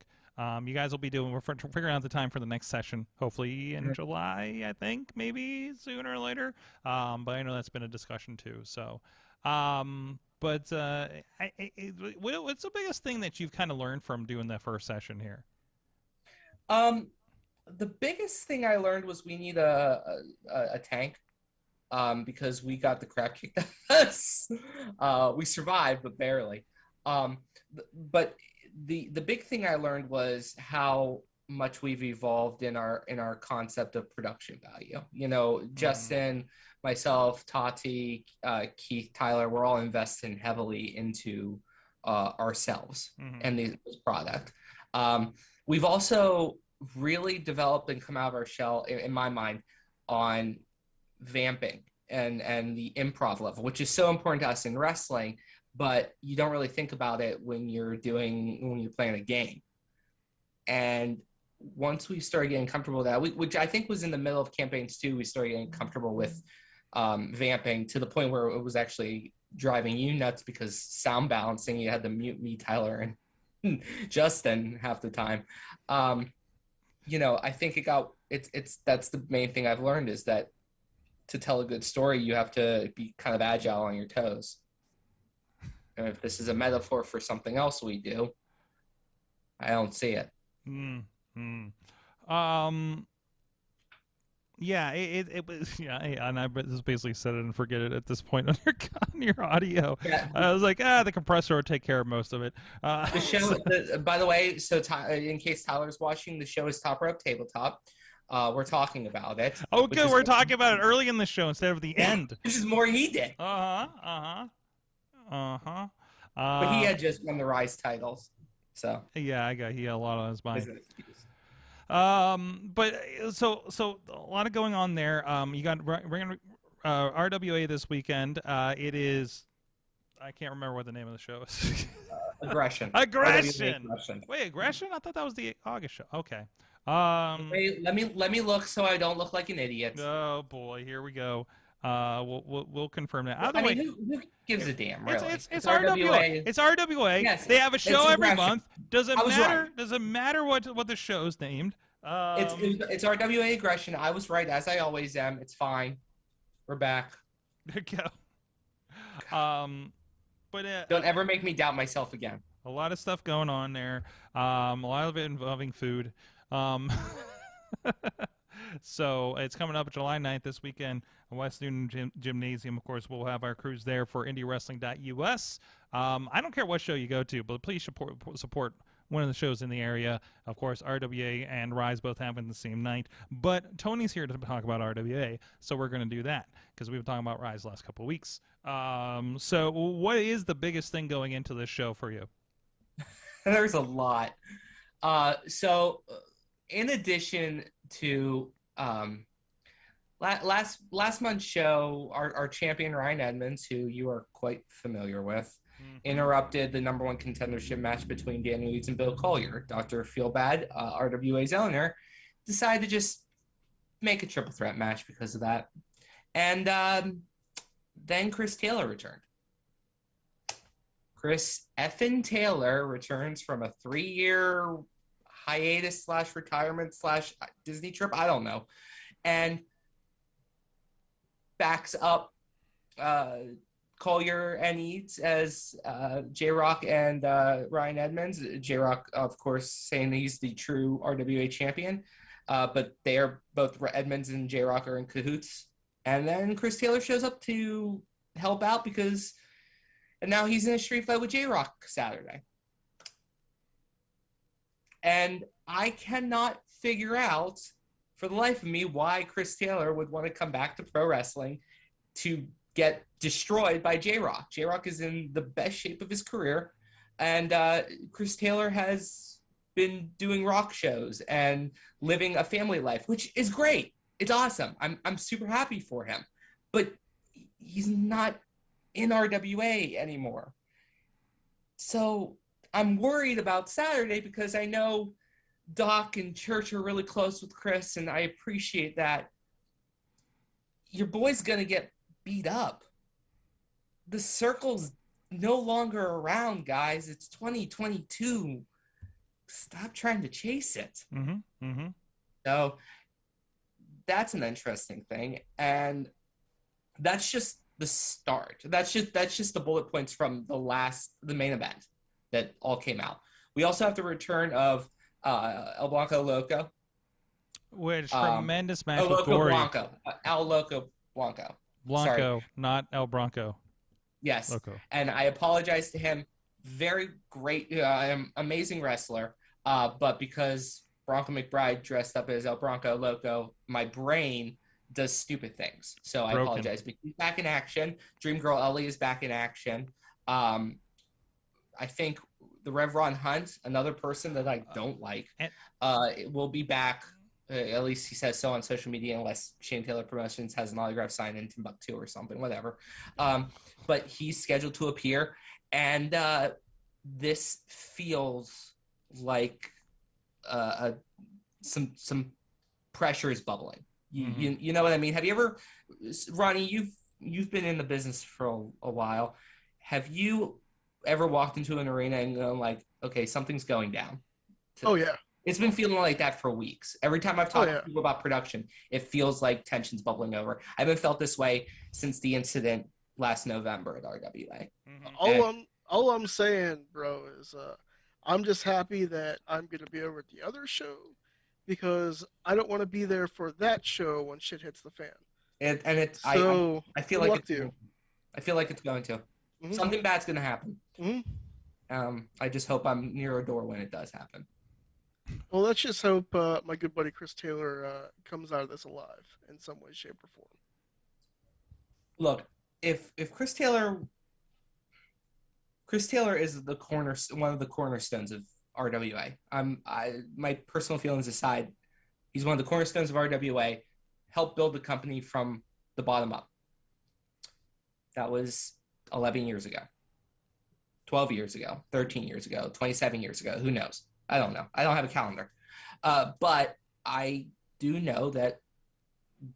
You guys will be we're figuring out the time for the next session, hopefully in July, I think, maybe sooner or later. But I know that's been a discussion too. So, what's the biggest thing that you've kind of learned from doing that first session here? The biggest thing I learned was we need a tank, because we got the crap kicked out of us. We survived, but barely. But the big thing I learned was how much we've evolved in our concept of production value. Justin, myself, Tati, Keith, Tyler, we're all investing heavily into ourselves and this product. We've also really developed and come out of our shell, in my mind, on vamping and the improv level, which is so important to us in wrestling. But you don't really think about it when you're playing a game. And once we started getting comfortable with that, which I think was in the middle of campaigns too, we started getting comfortable with vamping to the point where it was actually driving you nuts because sound balancing, you had to mute me, Tyler, and Justin half the time. I think that's the main thing I've learned is that to tell a good story, you have to be kind of agile on your toes. And if this is a metaphor for something else we do, I don't see it. Yeah, it was. Yeah, and I just basically set it and forget it at this point on your audio. Yeah. I was like, the compressor will take care of most of it. The show, by the way, in case Tyler's watching, the show is Top Rope Tabletop. We're talking about it. Oh, good. We're talking about it early in the show instead of the end. This is more he did. But he had just won the Rise titles, so yeah, he had a lot on his mind. But so a lot of going on there. You got RWA this weekend. It is, I can't remember what the name of the show is. Aggression. Aggression. Wait, Aggression? I thought that was the August show. Okay. Wait, let me look so I don't look like an idiot. Oh boy, here we go. We'll confirm that. I mean, who gives a damn? Really, it's RWA. It's RWA. Yes, they have a show every Aggression. month. Doesn't matter. Right. Doesn't matter what the show's named. It's RWA Aggression. I was right, as I always am. It's fine. We're back. There you go. But don't ever make me doubt myself again. A lot of stuff going on there. A lot of it involving food. So it's coming up July 9th this weekend at West Newton Gymnasium. Of course, we'll have our crews there for IndyWrestling.us. I don't care what show you go to, but please support one of the shows in the area. Of course, RWA and Rise both happen the same night. But Tony's here to talk about RWA, so we're going to do that because we've been talking about Rise the last couple of weeks. So what is the biggest thing going into this show for you? There's a lot. So in addition to last month's show, our champion Ryan Edmonds, who you are quite familiar with, interrupted the #1 contendership match between Danny Leeds and Bill Collier. Dr. Feelbad, RWA's owner, decided to just make a triple threat match because of that. And then Chris Taylor returned. Chris effin Taylor returns from a 3-year hiatus / retirement / Disney trip, I don't know, and backs up Collier and Eads as J-Rock and Ryan Edmonds. J-Rock, of course, saying he's the true RWA champion, but they are both Edmonds and J-Rock are in cahoots. And then Chris Taylor shows up to help out and now he's in a street fight with J-Rock Saturday. And I cannot figure out for the life of me why Chris Taylor would want to come back to pro wrestling to get destroyed by J-Rock. J-Rock is in the best shape of his career, and Chris Taylor has been doing rock shows and living a family life, which is great. It's awesome. I'm super happy for him, but he's not in RWA anymore. So I'm worried about Saturday because I know Doc and Church are really close with Chris, and I appreciate that. Your boy's going to get beat up. The circle's no longer around, guys. It's 2022. Stop trying to chase it. So that's an interesting thing, and that's just the start. That's just the bullet points from the main event that all came out. We also have the return of El Blanco Loco, which tremendous match with Loco Dory. Blanco, El Loco Blanco. Blanco, not El Bronco. Yes, Loco. And I apologize to him. Very great, amazing wrestler. But because Bronco McBride dressed up as El Bronco Loco, my brain does stupid things. So I apologize. But he's back in action. Dream Girl Ellie is back in action. I think the Rev Ron Hunt, another person that I don't like, will be back. At least he says so on social media, unless Shane Taylor Promotions has an autograph signed in Timbuktu or something, whatever. But he's scheduled to appear, and this feels like some pressure is bubbling. You know what I mean? Have you ever, Ronnie? You've been in the business for a while. Have you ever walked into an arena and gone like, okay, something's going down? Oh yeah. It's been feeling like that for weeks. Every time I've talked to people about production, it feels like tension's bubbling over. I haven't felt this way since the incident last November at RWA. All I'm saying, bro, is I'm just happy that I'm going to be over at the other show because I don't want to be there for that show when shit hits the fan. I feel like it's going to. Something bad's going to happen. I just hope I'm near a door when it does happen. Well, let's just hope my good buddy Chris Taylor comes out of this alive in some way, shape, or form. Look, if Chris Taylor is one of the cornerstones of RWA. My personal feelings aside, he's one of the cornerstones of RWA. Helped build the company from the bottom up. That was 11 years ago, 12 years ago, 13 years ago, 27 years ago. Who knows? I don't know. I don't have a calendar. But I do know that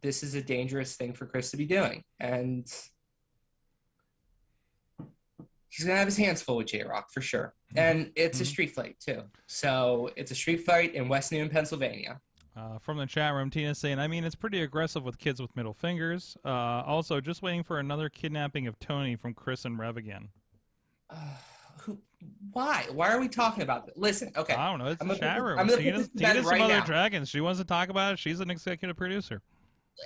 this is a dangerous thing for Chris to be doing. And he's going to have his hands full with J-Rock for sure. And it's a street fight too. So it's a street fight in West Newton, Pennsylvania. From the chat room, Tina's saying, I mean, it's pretty aggressive with kids with middle fingers. Also, just waiting for another kidnapping of Tony from Chris and Rev again. Why? Why are we talking about this? Listen, okay. I don't know. It's the chat room. Tina's some other dragons. She wants to talk about it. She's an executive producer.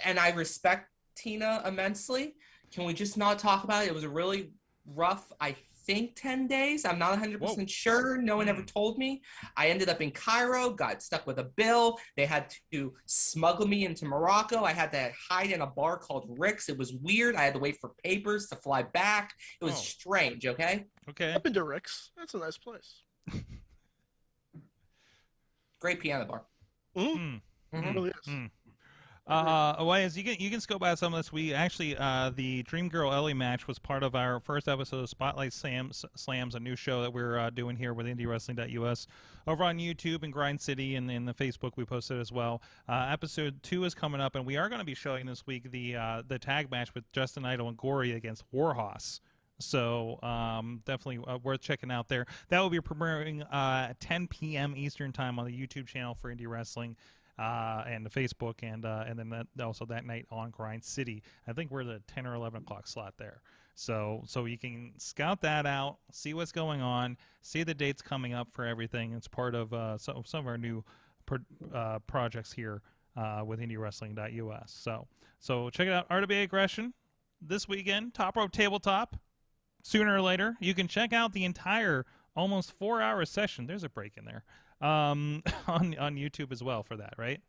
And I respect Tina immensely. Can we just not talk about it? It was a really rough, I think, 10 days. I'm not 100% sure. No one ever told me. I ended up in Cairo, got stuck with a bill. They had to smuggle me into Morocco. I had to hide in a bar called Rick's. It was weird. I had to wait for papers to fly back. It was strange, okay? Okay. I've been to Rick's. That's a nice place. Great piano bar. It really is. Elias, you can scope out some of this. We actually, the Dream Girl Ellie match was part of our first episode of Spotlight Slams, a new show that we're doing here with IndyWrestling.us over on YouTube and Grind City, and in the Facebook we posted as well. Episode 2 is coming up, and we are going to be showing this week the tag match with Justin Idol and Gory against Warhorse. So definitely worth checking out there. That will be premiering 10 p.m. Eastern time on the YouTube channel for Indie Wrestling. And the Facebook, and then also that night on Grind City. I think we're the 10 or 11 o'clock slot there. So you can scout that out, see what's going on, see the dates coming up for everything. It's part of some of our new projects here with IndyWrestling.us. So check it out. RWA Aggression this weekend, Top Rope Tabletop. Sooner or later, you can check out the entire almost 4-hour session. There's a break in there. On YouTube as well for that, right?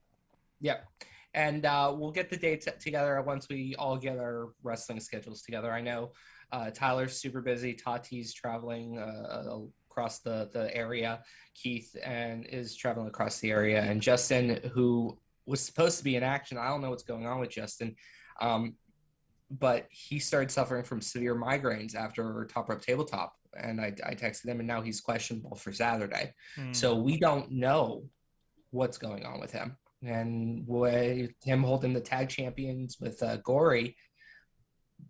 Yep. And we'll get the dates together once we all get our wrestling schedules together. I know Tyler's super busy. Tati's traveling across the area. Keith is traveling across the area. And Justin, who was supposed to be in action, I don't know what's going on with Justin, but he started suffering from severe migraines after Top Rope Tabletop. And I texted him, and now he's questionable for Saturday. So we don't know what's going on with him. And with him holding the tag champions with Gory,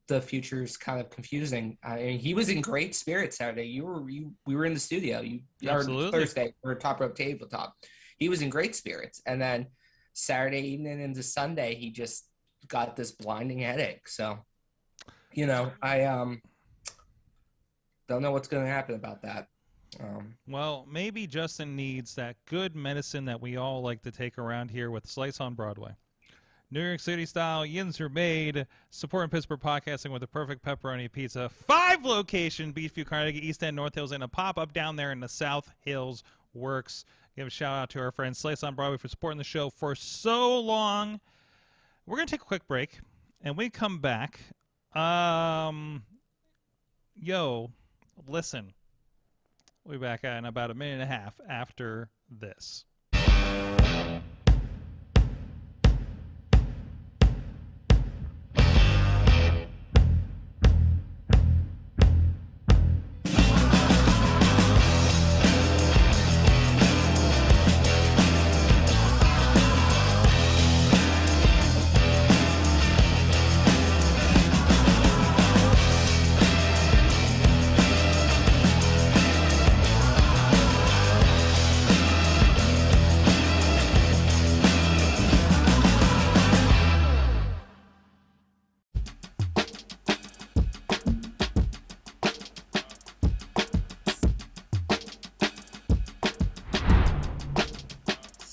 the future's kind of confusing. I mean, he was in great spirits Saturday. We were in the studio. Or Thursday for Top Rope Tabletop. He was in great spirits. And then Saturday evening into Sunday, he just got this blinding headache. So, I don't know what's going to happen about that. Well, maybe Justin needs that good medicine that we all like to take around here with Slice on Broadway. New York City style, yins are made. Supporting Pittsburgh podcasting with the perfect pepperoni pizza. 5-location Beachview, Carnegie, East End, North Hills, and a pop-up down there in the South Hills Works. Give a shout out to our friends Slice on Broadway for supporting the show for so long. We're going to take a quick break, and we come back. Listen, we'll be back in about a minute and a half after this.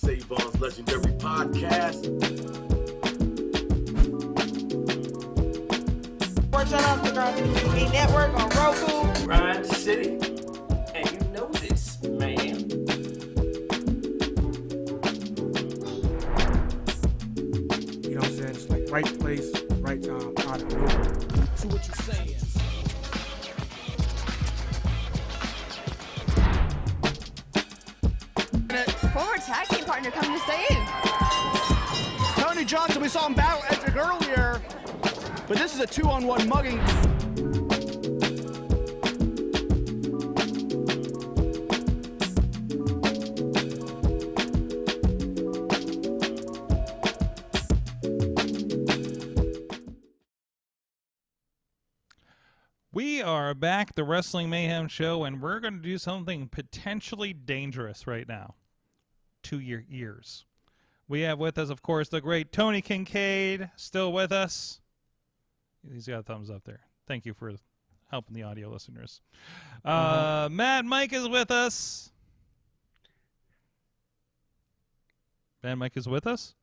Savon's Legendary Podcast. Watch on Instagram, TV Network on Roku. Grind City. And you know this, man. You know what I'm saying? It's like right place, right time, out of nowhere. So what you saying? Former tag team partner coming to save. Tony Johnson, we saw him battle Edric earlier, but this is a 2-on-1 mugging. We are back, the Wrestling Mayhem Show, and we're going to do something potentially dangerous right now to your ears. We have with us, of course, the great Tony Kincaid, still with us. He's got a thumbs up there. Thank you for helping the audio listeners. Mad Mike is with us. Mad Mike is with us?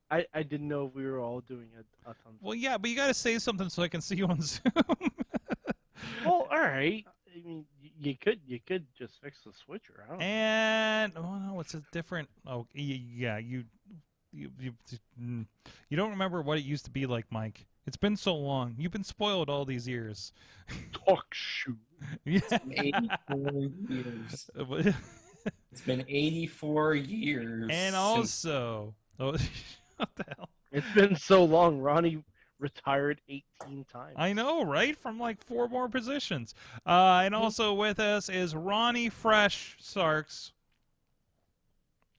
I didn't know if we were all doing a thumbs. Well, yeah, but you got to say something so I can see you on Zoom. Well, all right. I mean, you could just fix the switcher. I don't know. And no, it's a different. Oh, yeah, you don't remember what it used to be like, Mike. It's been so long. You've been spoiled all these years. Talk shoot. Yeah. 84 years. It's been 84 years. And also, what the hell? It's been so long. Ronnie retired 18 times. I know, right? From like 4 more positions. And also with us is Ronnie Fresh Sarks.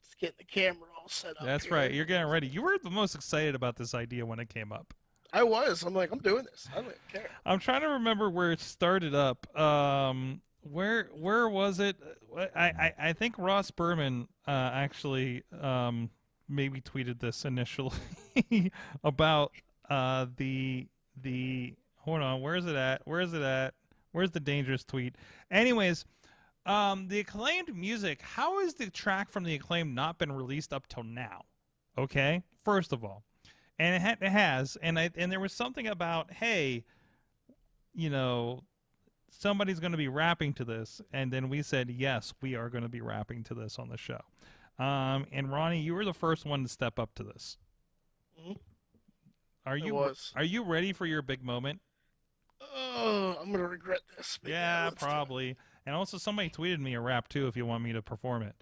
Let's get the camera all set up. That's here. right. You're getting ready. You were the most excited about this idea when it came up. I was. I'm like, I'm doing this. I don't care. I'm trying to remember where it started up. Where was it? I think Ross Berman actually maybe tweeted this initially about the hold on, where is it at? Where's the dangerous tweet? Anyways, the Acclaimed music, how has the track from the Acclaimed not been released up till now? Okay, first of all. And it has, and there was something about, hey, you know, somebody's going to be rapping to this, and then we said, yes, we are going to be rapping to this on the show. And Ronnie, you were the first one to step up to this. Mm-hmm. Are you ready for your big moment? Oh, I'm going to regret this. Yeah, probably. And also, somebody tweeted me a rap too if you want me to perform it.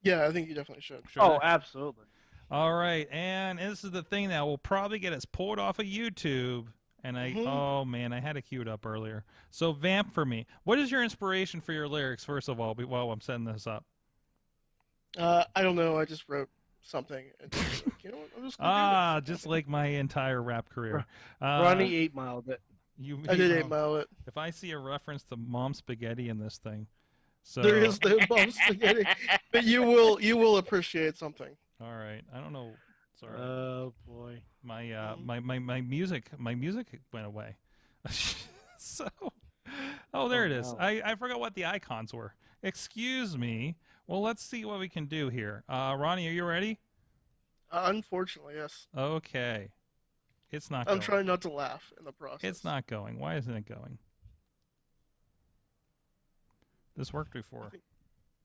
Yeah, I think you definitely should. Sure. Oh, absolutely. All right, and this is the thing that will probably get us pulled off of YouTube. And oh man, I had it queued up earlier. So vamp for me. What is your inspiration for your lyrics, first of all, while I'm setting this up? I don't know. I just wrote something. And just like, you know what? I'm just gonna do this. Just like my entire rap career. Ronnie 8 Miled it. I did 8 Mile it. If I see a reference to Mom Spaghetti in this thing, so there is the Mom Spaghetti, but you will appreciate something. All right, I don't know. Sorry. Oh boy. My music went away. So, there it is. No. I forgot what the icons were. Excuse me. Well, let's see what we can do here. Ronnie, are you ready? Unfortunately, yes. Okay. It's not. I'm trying not to laugh in the process. It's not going. Why isn't it going? This worked before.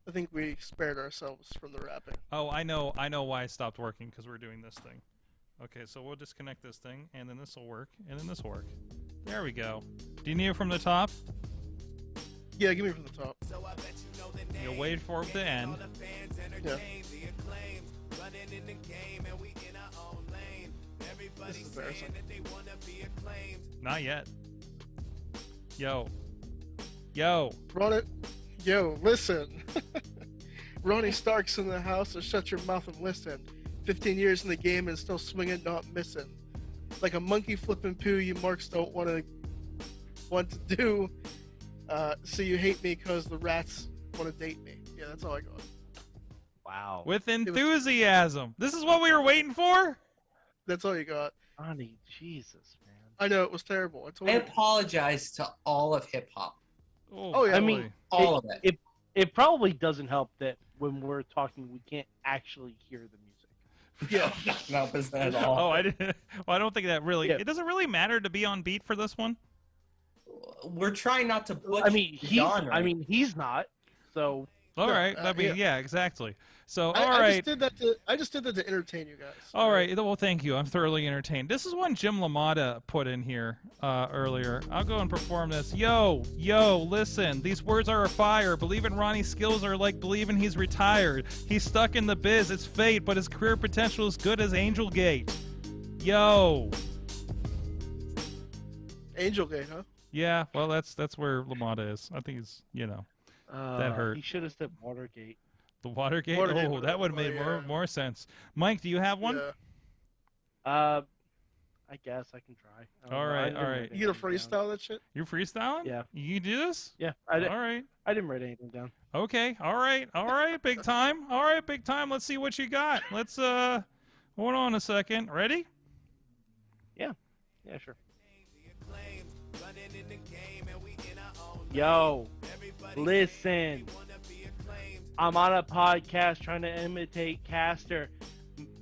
I think we spared ourselves from the rapping. Oh, I know why it stopped working, because we're doing this thing. Okay, so we'll disconnect this thing, and then this will work, and then this will work. There we go. Do you need it from the top? Yeah, give me from the top. You'll wait for it to end. Yeah. This is embarrassing. Not yet. Yo. Yo, listen. Ronnie Stark's in the house, so shut your mouth and listen. 15 years in the game and still swinging, not missing. Like a monkey flipping poo, you marks don't want to do. So you hate me because the rats want to date me. Yeah, that's all I got. Wow. With enthusiasm. This is what we were waiting for? That's all you got. Ronnie, Jesus, man. I know, it was terrible. I apologize to all of hip hop. Oh yeah, I mean, all of it. It probably doesn't help that when we're talking, we can't actually hear the music. Yeah. No, it's not at all. Oh, I didn't. Well, I don't think that really. Yeah. It doesn't really matter to be on beat for this one. We're trying not to butcher. I mean, he's not. So. All right. I mean, yeah, exactly. So, all I right. I just did that to entertain you guys. All right. Well, thank you. I'm thoroughly entertained. This is one Jim LaMotta put in here earlier. I'll go and perform this. Yo, listen. These words are a fire. Believing Ronnie's skills are like believing he's retired. He's stuck in the biz. It's fate, but his career potential is good as Angel Gate. Yo. Angel Gate, huh? Yeah. Well, that's where LaMotta is. I think he's, that hurt. He should have said Watergate. The Watergate? Oh, that would have made more sense. Mike, do you have one? Yeah. I guess I can try. All right. You gonna freestyle that shit? You're freestyling? Yeah. You do this? Yeah. All right. I didn't write anything down. Okay. All right. Big time. All right, big time. Let's see what you got. Let's hold on a second. Ready? Yeah, sure. Yo, listen. I'm on a podcast trying to imitate Caster.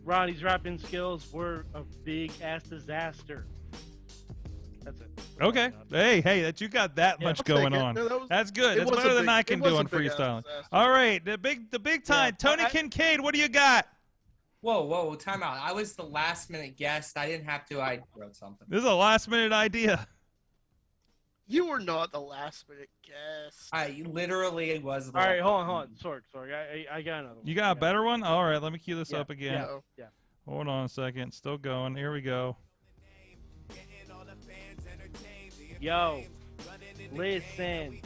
Ronnie's rapping skills were a big ass disaster. That's it. Okay. Hey, that you got that much going on. No, that's good. That's better than I can do on freestyling. All right, the big time. Yeah, Tony Kincaid, what do you got? Whoa, time out. I was the last minute guest. I didn't have to. I wrote something. This is a last minute idea. You were not the last minute guest. I literally was. All right, hold on. Sorry. I got another one. You got a better one? All right, let me cue this up again. Yeah. Hold on a second. Still going. Here we go. Yo, listen.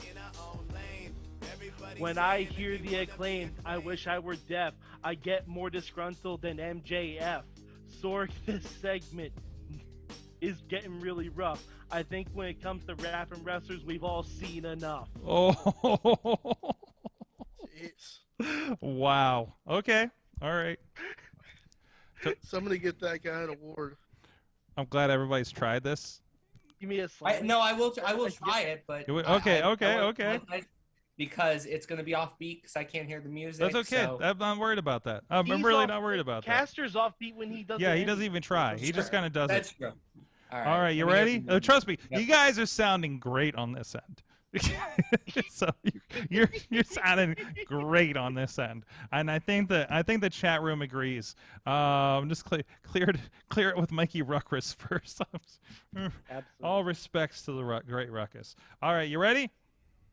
When I hear the Acclaimed, I wish I were deaf. I get more disgruntled than MJF. Sorg, this segment is getting really rough. I think when it comes to rapping wrestlers, we've all seen enough. Oh. Jeez. Wow. Okay. All right. Somebody get that guy an award. I'm glad everybody's tried this. Give me a slide. No, I will try it, but Okay. Because it's gonna be offbeat because I can't hear the music. That's okay. So... I'm not worried about that. I'm He's really off- not worried about that. Caster's offbeat when he does. Yeah, he doesn't even try. He just kind of does That's it. true. All right, you ready? Trust me, you guys are sounding great on this end. So you're sounding great on this end, and I think the chat room agrees. Just clear it with Mikey Ruckus first. Absolutely. All respects to the great Ruckus. All right, you ready?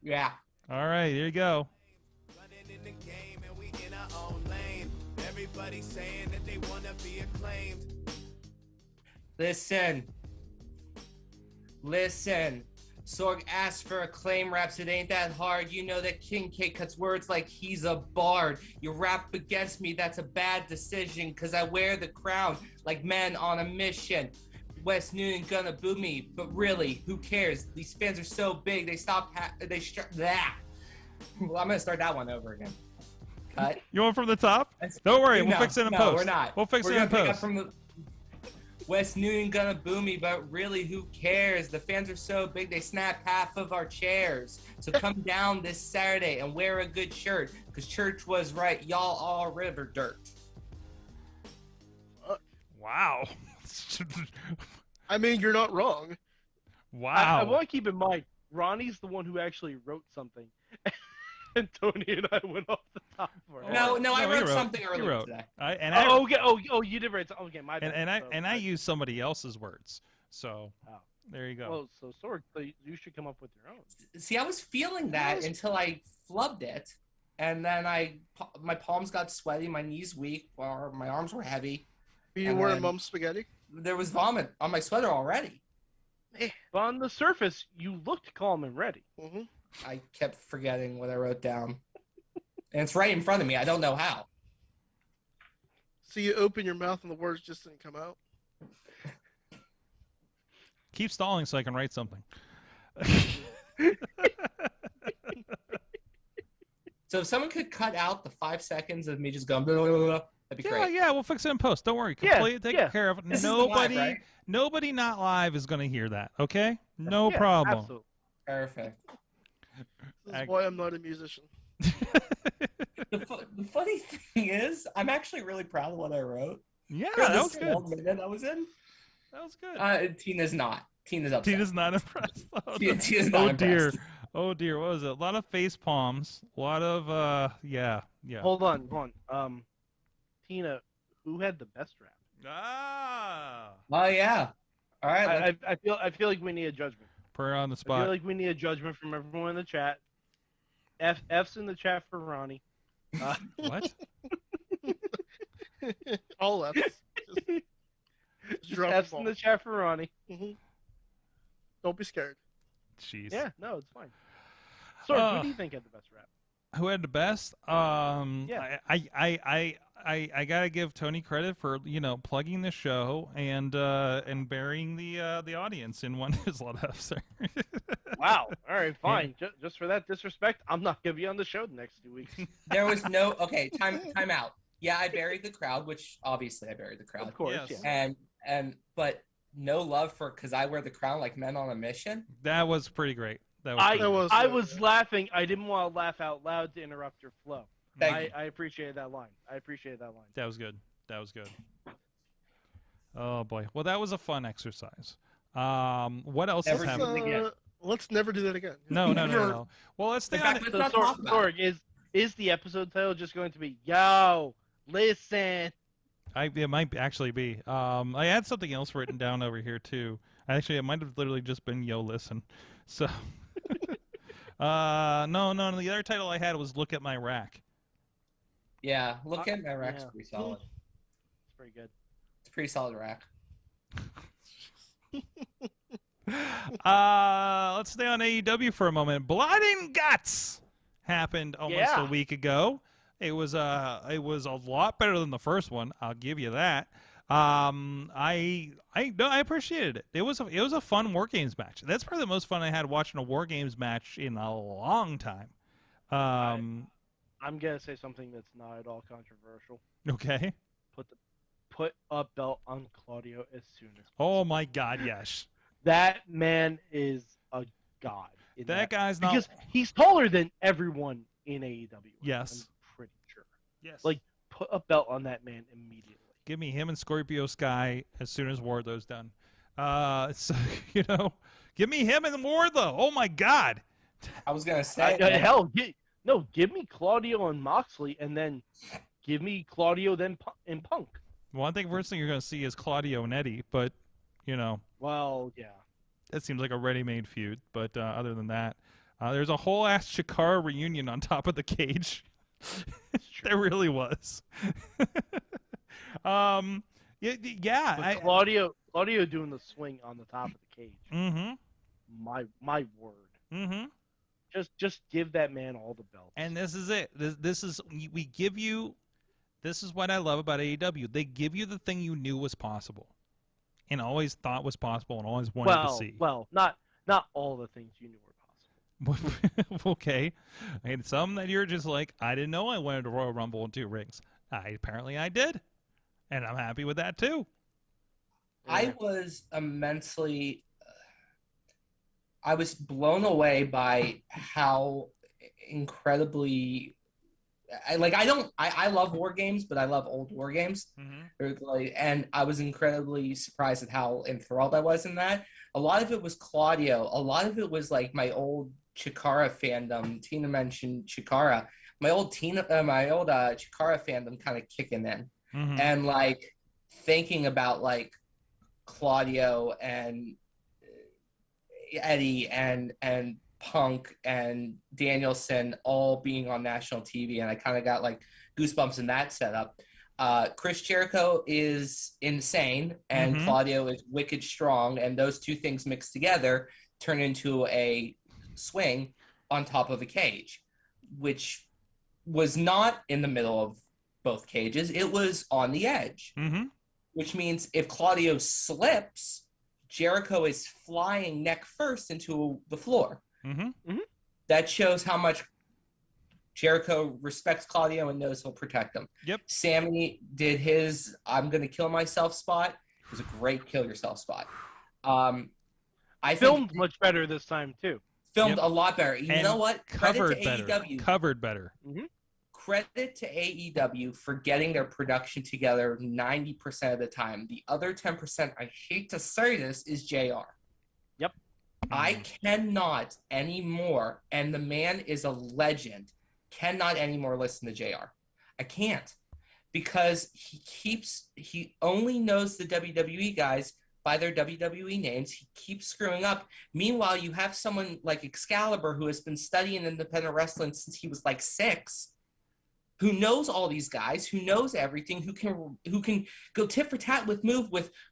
Yeah. All right, here you go. Everybody saying that they wanna be acclaimed. Listen. Sorg asked for Acclaim raps. It ain't that hard. You know that King K cuts words like he's a bard. You rap against me, that's a bad decision. Cause I wear the crown like men on a mission. West Noonan gonna boo me, but really, who cares? These fans are so big, they stopped. Well, I'm gonna start that one over again. Cut. You want from the top? Don't worry, we'll fix it in post. We're not. We'll fix it in post. West Noonan gonna boo me, but really, who cares? The fans are so big, they snap half of our chairs. So come down this Saturday and wear a good shirt, cause church was right. Y'all all river dirt. Wow. I mean, you're not wrong. Wow. I want to keep in mind, Ronnie's the one who actually wrote something. And Tony and I went off the top of our head. No, I wrote something earlier today. You did write something. Okay, my bad. And I used somebody else's words. So there you go. Well, so Sorg, you should come up with your own. See, I was feeling that until I flubbed it, and then my palms got sweaty, my knees weak, or my arms were heavy. Were you wearing mom's spaghetti? There was vomit on my sweater already. But on the surface, you looked calm and ready. Mm-hmm. I kept forgetting what I wrote down. And it's right in front of me. I don't know how. So you open your mouth and the words just didn't come out? Keep stalling so I can write something. So if someone could cut out the 5 seconds of me just going, blah, blah, blah, blah, that'd be great. Yeah, we'll fix it in post. Don't worry. Completely take care of it. This is live, right? Nobody not live is going to hear that, okay? No problem. Absolutely. Perfect. This is why I'm not a musician. The funny thing is, I'm actually really proud of what I wrote. Yeah, For that the was small good. minute I was in. That was good. Tina's not. Tina's upset. Tina's not impressed. Tina's not impressed. Oh dear. What was it? A lot of face palms. A lot of yeah. Hold on. Tina, who had the best rap? Oh yeah. All right. I feel like we need a judgment. Put her on the spot. I feel like we need a judgment from everyone in the chat. F's in the chat for Ronnie. What? All F's. Just drop F's the ball. in the chat for Ronnie. Mm-hmm. Don't be scared. Jeez. Yeah, no, it's fine. So, who do you think had the best rap? Who had the best? Yeah. I gotta give Tony credit for plugging the show and burying the audience in one of his lot of F's. Wow. All right, fine. Just for that disrespect, I'm not gonna be on the show the next 2 weeks. There was no time out. Yeah, I buried the crowd, which obviously I buried the crowd. Of course, Yes. yeah. But no love for because I wear the crown like men on a mission. That was pretty great. I was laughing. I didn't want to laugh out loud to interrupt your flow. I appreciated that line. That was good. Oh boy. Well, that was a fun exercise. What else has happened? Let's never do that again. No. Well, let's stay on it. Sorg, is the episode title just going to be "Yo, listen"? It might actually be. I had something else written down over here too. Actually, it might have literally just been "Yo, listen." So, no. The other title I had was "Look at My Rack." Yeah, look at my rack's pretty solid. It's pretty good. Pretty solid rack. Let's stay on AEW for a moment. Blood and Guts happened almost a week ago. It was a lot better than the first one. I'll give you that. I appreciated it. It was a fun War Games match. That's probably the most fun I had watching a War Games match in a long time. I'm gonna say something that's not at all controversial. Okay. Put a belt on Claudio as soon as possible. Oh my God, yes. That man is a god. That guy's not, because he's taller than everyone in AEW. Yes. I'm pretty sure. Yes. Like, put a belt on that man immediately. Give me him and Scorpio Sky as soon as Wardlow's done. So give me him and Wardlow. Oh my God. I was gonna say give me Claudio and Moxley, and then give me Claudio and Punk. Well, I think first thing you're going to see is Claudio and Eddie, but, Well, yeah. That seems like a ready-made feud, but other than that, there's a whole-ass Chikara reunion on top of the cage. There really was. Claudio doing the swing on the top of the cage. Mm-hmm. My word. Mm-hmm. Just give that man all the belts. And this is it. This is we give you. This is what I love about AEW. They give you the thing you knew was possible, and always thought was possible, and always wanted to see. Well, not all the things you knew were possible. Okay, and some that you're just like, I didn't know I wanted a Royal Rumble in 2 rings. Apparently I did, and I'm happy with that too. I was immensely. I was blown away by how incredibly. I love war games, but I love old war games. Mm-hmm. And I was incredibly surprised at how enthralled I was in that. A lot of it was Claudio. A lot of it was like my old Chikara fandom. Tina mentioned Chikara. My old Chikara fandom kind of kicking in. Mm-hmm. And like thinking about like Claudio and Eddie and Punk and Danielson all being on national TV, and I kind of got like goosebumps in that setup. Chris Jericho is insane, and Mm-hmm. Claudio is wicked strong, and those two things mixed together turn into a swing on top of a cage, which was not in the middle of both cages. It was on the edge, Mm-hmm. which means if Claudio slips, Jericho is flying neck first into the floor. Mm-hmm. Mm-hmm. That shows how much Jericho respects Claudio and knows he'll protect him. Yep. Sammy did his "I'm going to kill myself" spot. It was a great kill yourself spot. I filmed much better this time too. Filmed a lot better. You know what? Covered Credit to better. AEW. Covered better. Mm-hmm. Credit to AEW for getting their production together 90% of the time. The other 10%, I hate to say this, is JR. Yep. I cannot anymore, and the man is a legend, cannot anymore listen to JR. I can't. Because he only knows the WWE guys by their WWE names. He keeps screwing up. Meanwhile, you have someone like Excalibur who has been studying independent wrestling since he was like 6, who knows all these guys, who knows everything, who can go tit for tat with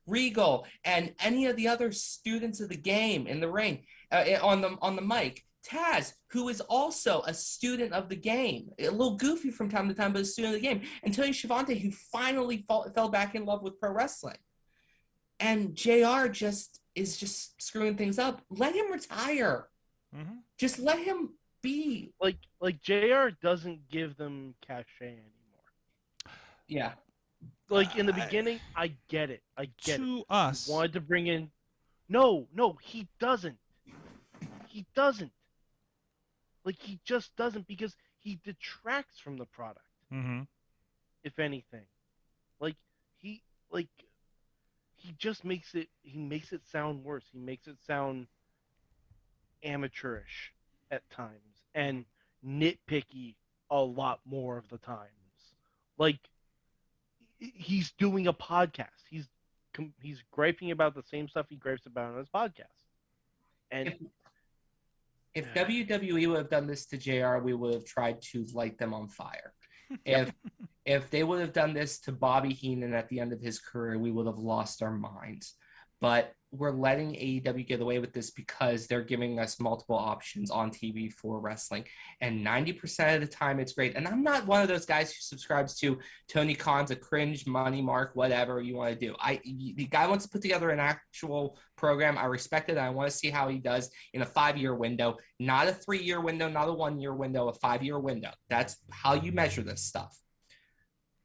Regal and any of the other students of the game in the ring, on the mic. Taz, who is also a student of the game, a little goofy from time to time, but a student of the game. And Tony Schiavone, who finally fell back in love with pro wrestling. And JR is just screwing things up. Let him retire. Mm-hmm. Just let him be. Like JR doesn't give them cachet anymore. Yeah. Like in the beginning, I get it. To us. He wanted to bring in. No, he doesn't. He doesn't. Like he just doesn't, because he detracts from the product. Mm-hmm. If anything, he just makes it. He makes it sound worse. He makes it sound amateurish at times and nitpicky a lot more of the times. Like he's doing a podcast. He's griping about the same stuff he gripes about on his podcast. And if WWE would have done this to JR, we would have tried to light them on fire. If If they would have done this to Bobby Heenan at the end of his career, we would have lost our minds. But we're letting AEW get away with this because they're giving us multiple options on TV for wrestling. And 90% of the time, it's great. And I'm not one of those guys who subscribes to Tony Khan's a cringe, money mark, whatever you want to do. The guy wants to put together an actual program. I respect it. I want to see how he does in a 5-year window, not a 3-year window, not a 1-year window, a 5-year window. That's how you measure this stuff.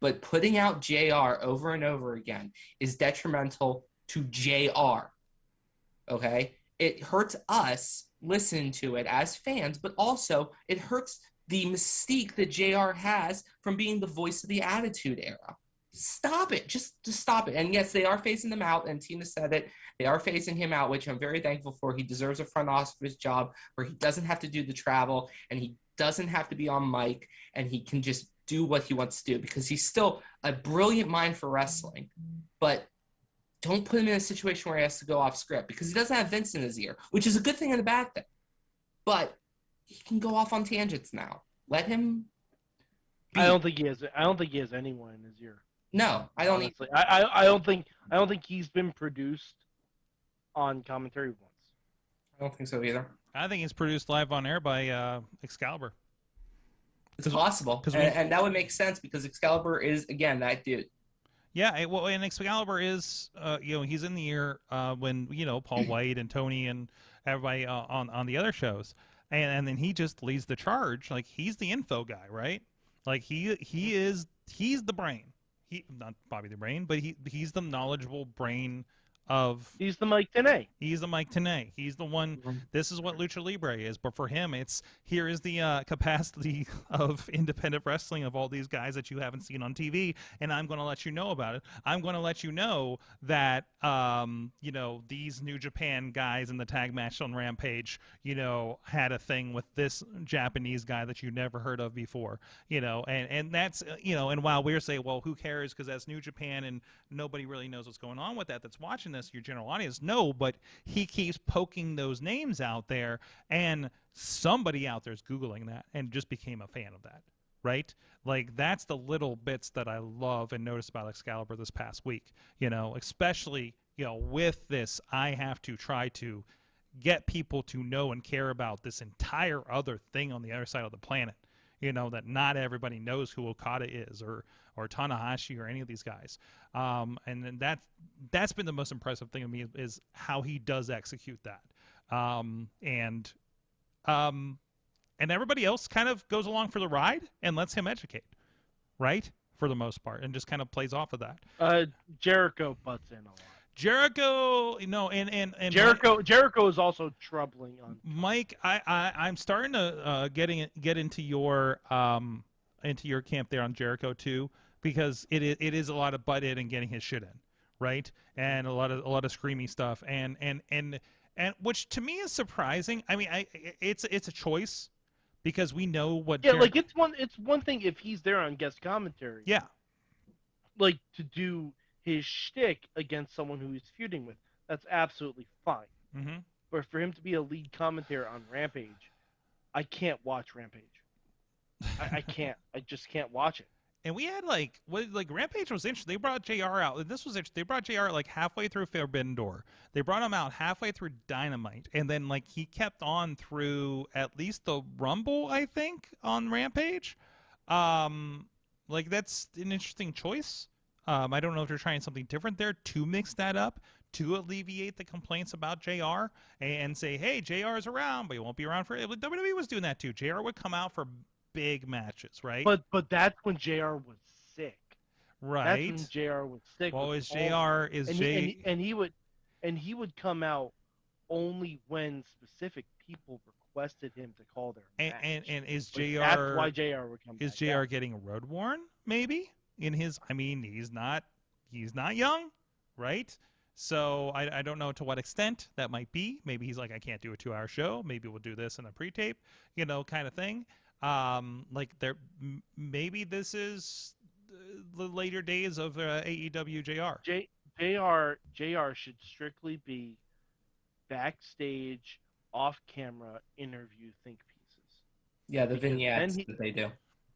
But putting out JR over and over again is detrimental to JR. Okay? It hurts us listening to it as fans, but also it hurts the mystique that JR has from being the voice of the Attitude Era. Stop it. Just stop it. And yes, they are phasing them out, and Tina said it. They are phasing him out, which I'm very thankful for. He deserves a front office job where he doesn't have to do the travel, and he doesn't have to be on mic, and he can just do what he wants to do because he's still a brilliant mind for wrestling. But don't put him in a situation where he has to go off script because he doesn't have Vince in his ear, which is a good thing and a bad thing. But he can go off on tangents now. Let him be. I don't think he has anyone in his ear. No, I don't. Honestly, I don't think he's been produced on commentary once. I don't think so either. I think he's produced live on air by Excalibur. It's possible, and that would make sense because Excalibur is again that dude. Yeah, and Excalibur is, he's in the ear when Paul White and Tony and everybody on the other shows, and then he just leads the charge. Like he's the info guy, right? Like he's the brain. He not Bobby the Brain, but he's the knowledgeable brain of. He's the Mike Tenay. He's the Mike Tenay. He's the one. Mm-hmm. This is what Lucha Libre is, but for him, here is the capacity of independent wrestling of all these guys that you haven't seen on TV, and I'm going to let you know about it. I'm going to let you know that these New Japan guys in the tag match on Rampage, had a thing with this Japanese guy that you never heard of before, and that's and while we're saying, well, who cares because that's New Japan and nobody really knows what's going on with that's watching this, your general audience, no, but he keeps poking those names out there, and somebody out there is Googling that and just became a fan of that, right? Like, that's the little bits that I love and noticed about Excalibur this past week, especially, with this, I have to try to get people to know and care about this entire other thing on the other side of the planet, that not everybody knows who Okada is or Tanahashi or any of these guys. And then that's been the most impressive thing to me is how he does execute that. And everybody else kind of goes along for the ride and lets him educate, right? For the most part, and just kind of plays off of that. Jericho butts in a lot. Jericho, and Jericho is also troubling on Mike. I'm starting to get into your camp there on Jericho too, because it is a lot of butt in and getting his shit in, right? And a lot of screamy stuff, and which to me is surprising. I mean, it's a choice because we know what. Yeah, like it's one thing if he's there on guest commentary. Yeah, like to do his shtick against someone who he's feuding with, that's absolutely fine. Mm-hmm. But for him to be a lead commentator on Rampage, I can't watch Rampage. I can't. I just can't watch it. And we had Rampage was interesting. They brought JR out. And this was interesting. They brought JR halfway through Forbidden Door. They brought him out halfway through Dynamite, and then he kept on through at least the Rumble, I think, on Rampage. That's an interesting choice. I don't know if they're trying something different there to mix that up, to alleviate the complaints about JR and say, hey, JR is around, but he won't be around for it. WWE was doing that too. JR would come out for big matches, right? But that's when JR was sick. Right. That's when JR was sick. Well, he would come out only when specific people requested him to call their match. And is JR that's why JR would come is back JR out. Getting road worn maybe? He's not young, right? So I don't know to what extent that might be. Maybe he's like, I can't do a 2-hour show. Maybe we'll do this in a pre-tape, kind of thing. Maybe this is the later days of AEW JR. JR should strictly be backstage, off-camera interview think pieces. Yeah, the vignettes that they do.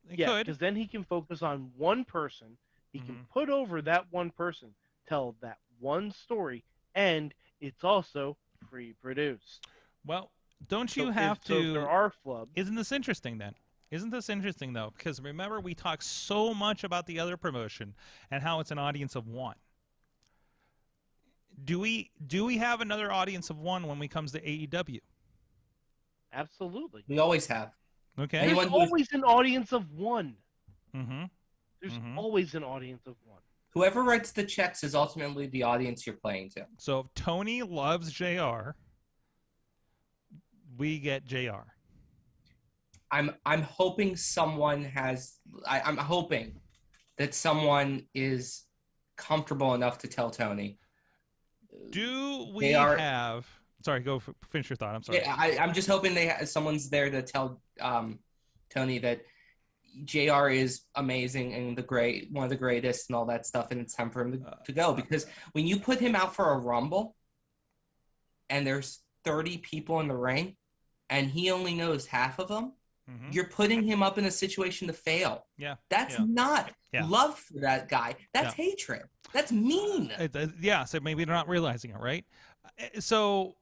He Yeah, could. because then he can focus on one person. He can put over that one person, tell that one story, and it's also pre-produced. Well, don't So you if- have so if to? there are flubs, Isn't this interesting then? Isn't this interesting though? Because remember, we talk so much about the other promotion and how it's an audience of one. Do we have another audience of one when it comes to AEW? absolutely. We always have. Okay. There's Anyone who's- always an audience of one. Mm-hmm. There's always an audience of one. Whoever writes the checks is ultimately the audience you're playing to. So if Tony loves JR, we get JR. I'm hoping someone has. I'm hoping that someone is comfortable enough to tell Tony. Do we JR have? Sorry, finish your thought. I'm sorry. Yeah, I'm just hoping someone's there to tell Tony that JR is amazing and one of the greatest and all that stuff, and it's time for him to go. Because when you put him out for a Rumble and there's 30 people in the ring and he only knows half of them, you're putting him up in a situation to fail. Yeah. That's not love for that guy. That's hatred. That's mean. Yeah, so maybe they're not realizing it, right? So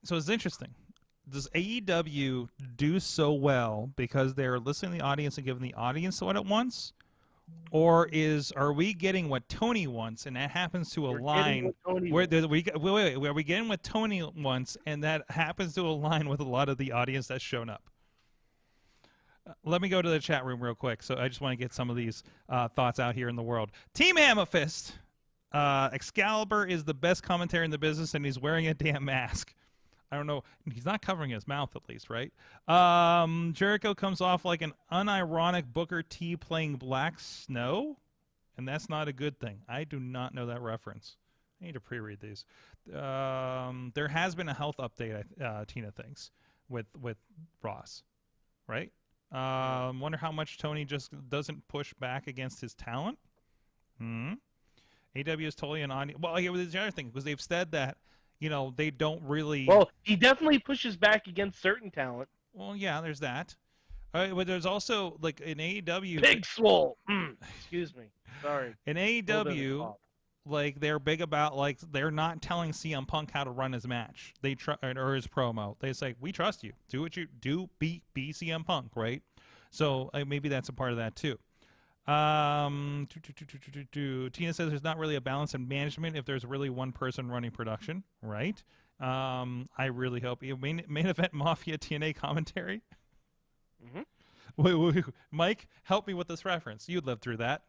it's interesting. Does AEW do so well because they're listening to the audience and giving the audience what it wants? Or are we getting what Tony wants, and that happens to align where are we getting what Tony wants, and that happens to align with a lot of the audience that's shown up? Let me go to the chat room real quick. So I just want to get some of these thoughts out here in the world. Team Amethyst. Excalibur is the best commentary in the business, and he's wearing a damn mask. I don't know. He's not covering his mouth, at least, right? Jericho comes off like an unironic Booker T playing Black Snow, and that's not a good thing. I do not know that reference. I need to pre-read these. There has been a health update, Tina thinks, with Ross, right? Wonder how much Tony just doesn't push back against his talent. AW is totally an audience. Well, yeah, there's the other thing, because they've said that, they don't really. Well, he definitely pushes back against certain talent. Well, yeah, there's that. But there's also, like, in AEW. Big Swole. Excuse me. Sorry. In AEW, like, they're big about, like, they're not telling CM Punk how to run his match. Or his promo. They say, we trust you. Do what you do. Be CM Punk, right? So maybe that's a part of that too. Tina says there's not really a balance in management if there's really one person running production, right? I really hope main event Mafia TNA commentary. Wait, Mike, help me with this reference. You'd lived through that.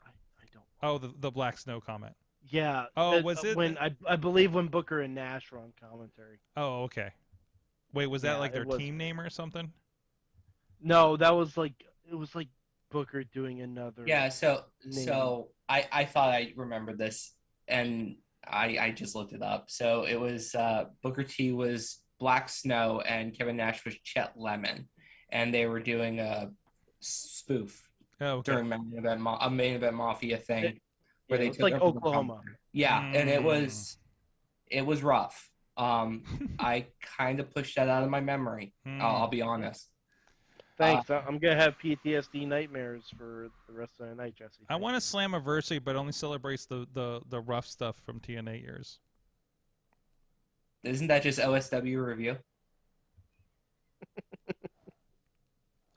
I don't. Oh, the Black Snow comment. Yeah. Oh, was it when I believe when Booker and Nash were on commentary? Oh, okay. Wait, was that like their team name or something? No, that was like Booker doing another. Yeah, so name. I thought I remembered this, and I just looked it up. So it was Booker T was Black Snow, and Kevin Nash was Chet Lemon, and they were doing a spoof during a main event Mafia thing where they took like over the Oklahoma. company. Yeah, and it was rough. I kind of pushed that out of my memory. I'll be honest. Thanks. I'm gonna have PTSD nightmares for the rest of the night, Jesse. I want a Slammiversary, but only celebrates the rough stuff from TNA years. Isn't that just OSW review?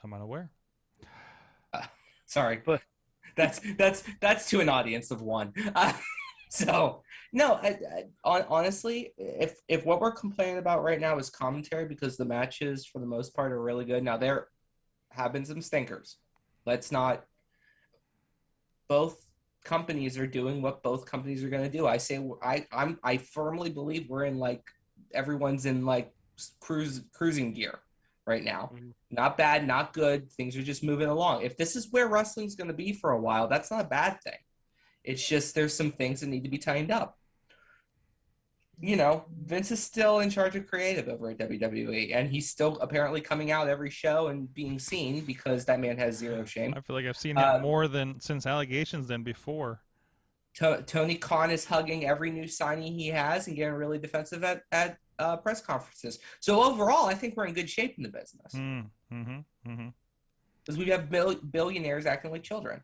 I'm unaware. Sorry, but that's to an audience of one. So no, honestly, if what we're complaining about right now is commentary, because the matches for the most part are really good. Now there have been some stinkers. Let's not. Both companies are doing what both companies are going to do. I firmly believe we're in everyone's in cruising gear right now. Not bad, not good. Things are just moving along. If this is where wrestling's going to be for a while, that's not a bad thing. It's just there's some things that need to be tightened up. Vince is still in charge of creative over at WWE, and he's still apparently coming out every show and being seen because that man has zero shame. I feel like I've seen him more since allegations than before. Tony Khan is hugging every new signing he has and getting really defensive at press conferences. So overall, I think we're in good shape in the business. Because we have billionaires acting like children.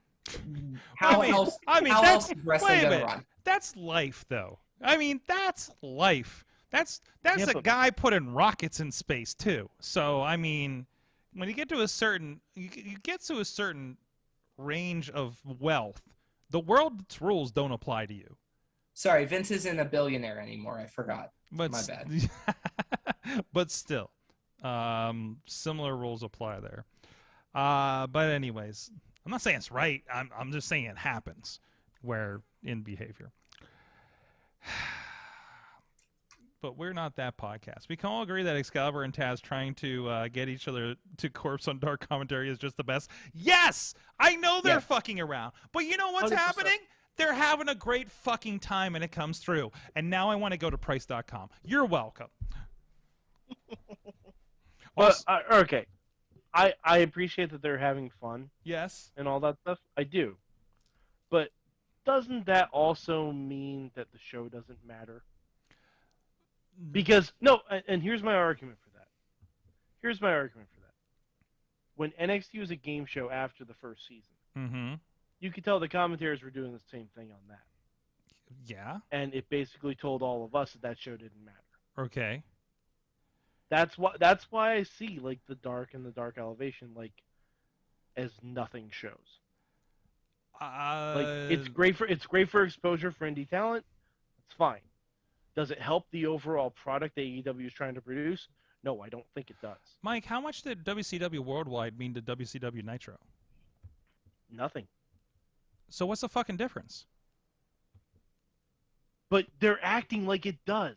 How else that's, is wrestling wait a gonna minute. run? That's life, though. I mean, that's life. That's a but- guy putting rockets in space too. So I mean, when you get to a certain you get to a certain range of wealth, the world's rules don't apply to you. Sorry, Vince isn't a billionaire anymore. I forgot. But My bad. but still, similar rules apply there. But anyways, I'm not saying it's right. I'm just saying it happens where in behavior. But we're not that podcast. We can all agree that Excalibur and Taz trying to get each other to corpse on dark commentary is just the best. Yes! I know they're fucking around. But you know what's 100%. happening? They're having a great fucking time and it comes through. And now I want to go to price.com. You're welcome. But okay, I appreciate that they're having fun Yes. and all that stuff. I do, but doesn't that also mean that the show doesn't matter? Because no, and here's my argument for that. When NXT was a game show after the first season, Mm-hmm. you could tell the commentators were doing the same thing on that, Yeah. and it basically told all of us that show didn't matter. Okay. That's why I see like the dark and the dark elevation like as nothing shows. Like it's great for exposure for indie talent. It's fine. Does it help the overall product that AEW is trying to produce? No, I don't think it does. Mike, how much did WCW Worldwide mean to WCW Nitro? Nothing. So what's the fucking difference? But they're acting like it does.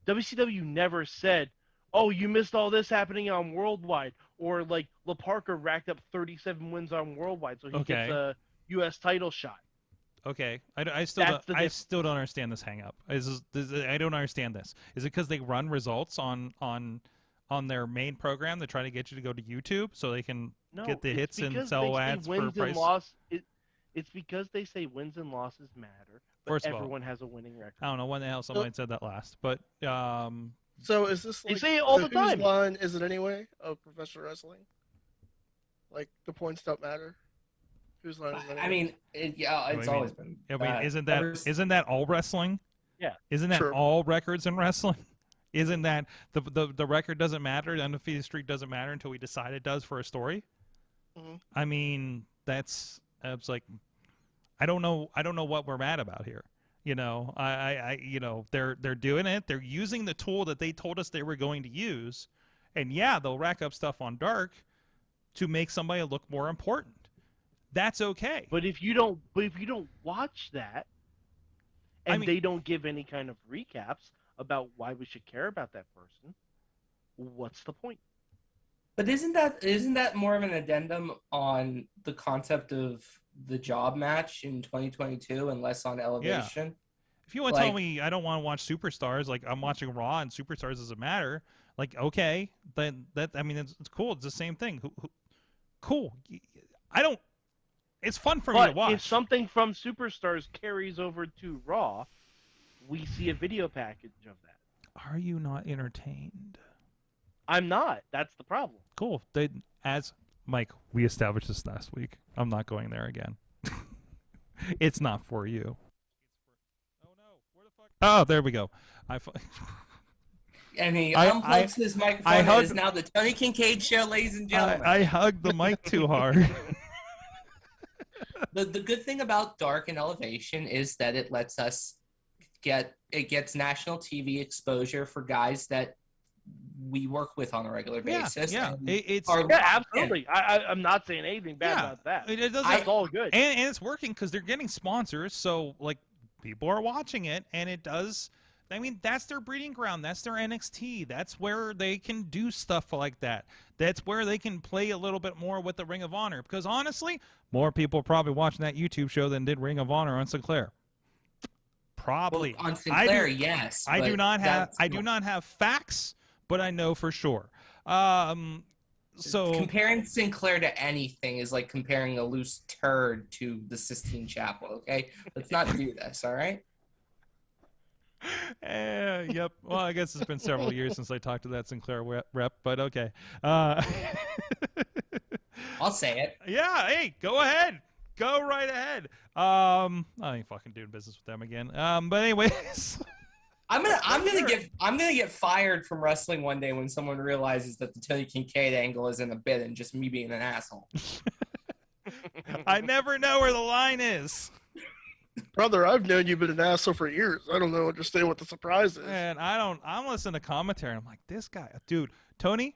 WCW never said, "Oh, you missed all this happening on Worldwide," or like La Parker racked up 37 wins on Worldwide, so he gets a U.S. title shot. Okay, I still don't understand this hang up. I don't understand this. Is it because they run results on their main program? They're trying to get you to go to YouTube so they can get the hits and sell ads for price. It's because they say wins and losses matter, but First of all, everyone has a winning record. I don't know when the hell someone said that last, but So is this like they say it all the whose time. line is it anyway of professional wrestling? Like the points don't matter. Whose line is it anyway? I mean, it's always been. I mean, isn't that all wrestling? Yeah. Isn't that True. all records in wrestling? Isn't that the record doesn't matter? The undefeated streak doesn't matter until we decide it does for a story. Mhm. I mean, it's like, I don't know what we're mad about here. You know, they're doing it. They're using the tool that they told us they were going to use, and yeah, they'll rack up stuff on dark to make somebody look more important. That's okay. But if you don't watch that, and they don't give any kind of recaps about why we should care about that person, what's the point? But isn't that more of an addendum on the concept of the job match in 2022 and less on elevation? Yeah. If you want to tell me I don't want to watch Superstars, like I'm watching Raw and Superstars doesn't matter, like okay, then it's cool. It's the same thing. Cool. It's fun for me to watch. If something from Superstars carries over to Raw, we see a video package of that. Are you not entertained? I'm not. That's the problem. Cool. As Mike, we established this last week. I'm not going there again. It's not for you. Oh no! Where the fuck? Oh, there we go. And he unplugs his microphone. It is now the Tony Kincaid Show, ladies and gentlemen. I hugged the mic too hard. The good thing about Dark and Elevation is that it lets us gets national TV exposure for guys that we work with on a regular basis. Yeah, absolutely. I'm not saying anything bad about that. That's all good. And it's working because they're getting sponsors, so like people are watching it, and it does. I mean, that's their breeding ground. That's their NXT. That's where they can do stuff like that. That's where they can play a little bit more with the Ring of Honor. Because honestly, more people are probably watching that YouTube show than did Ring of Honor on Sinclair. Probably. Well, on Sinclair, yes. I do not have facts, but I know for sure. So comparing Sinclair to anything is like comparing a loose turd to the Sistine Chapel. Okay, let's not do this. All right. Yep. Well, I guess it's been several years since I talked to that Sinclair rep, but okay. I'll say it. Yeah, hey, go ahead. Go right ahead. I ain't fucking doing business with them again. But anyways. I'm gonna get fired from wrestling one day when someone realizes that the Tony Kincaid angle is in a bit and just me being an asshole. I never know where the line is. Brother, I've known you've been an asshole for years. I don't understand what the surprise is. And I'm listening to commentary and I'm like, this guy, dude, Tony,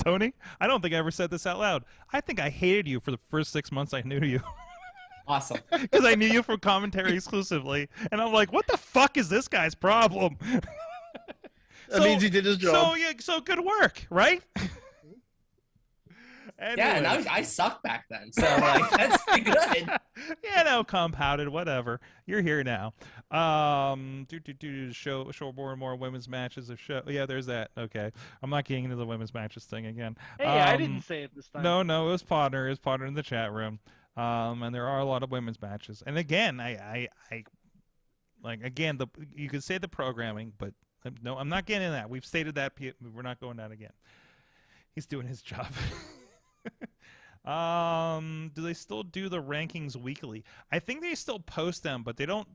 Tony, I don't think I ever said this out loud. I think I hated you for the first 6 months I knew you. Awesome. Because I knew you from commentary exclusively. And I'm like, what the fuck is this guy's problem? That means he did his job. So good work, right? Yeah, and I sucked back then, so like that's pretty good. Yeah, no, compounded, whatever. You're here now. Show more and more women's matches of show. Yeah, there's that. Okay, I'm not getting into the women's matches thing again. Hey, I didn't say it this time. No, it was Podner. It was Podner in the chat room. And there are a lot of women's matches. And again, I you could say the programming, but no, I'm not getting into that. We've stated that. We're not going down again. He's doing his job. Do they still do the rankings weekly? I think they still post them, but they don't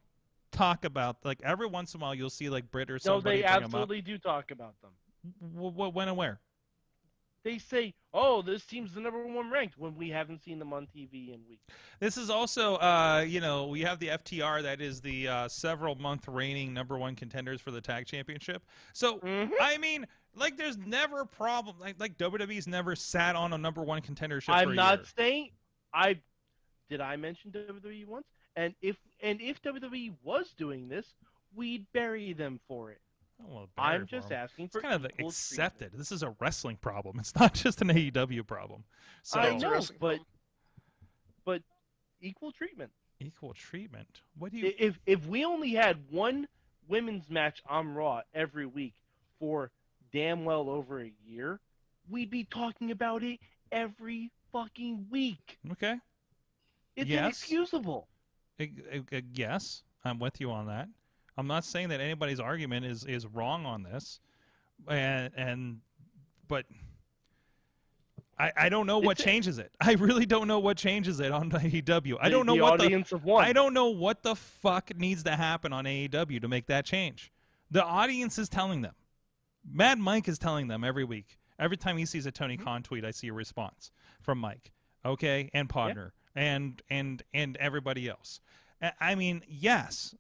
talk about, like, every once in a while you'll see like Brit or somebody. No, they absolutely do talk about them. When and where? They say, "Oh, this team's the #1 ranked," when we haven't seen them on TV in weeks. This is also, we have the FTR, that is the several-month reigning #1 contenders for the tag championship. So, I mean, like, there's never a problem. Like WWE's never sat on a #1 contendership for a year. I'm not saying did I mention WWE once? And if WWE was doing this, we'd bury them for it. Well, I'm just asking for kind of equal accepted. treatment. This is a wrestling problem. It's not just an AEW problem. So I know, but equal treatment. Equal treatment. What do you? If we only had one women's match on Raw every week for damn well over a year, we'd be talking about it every fucking week. Okay. It's yes. inexcusable. Yes, I'm with you on that. I'm not saying that anybody's argument is wrong on this, but I don't know what changes it. I really don't know what changes it on AEW. I don't know what I don't know what the fuck needs to happen on AEW to make that change. The audience is telling them. Mad Mike is telling them every week. Every time he sees a Tony Khan tweet, I see a response from Mike, okay, and Podner, and everybody else. I mean, yes.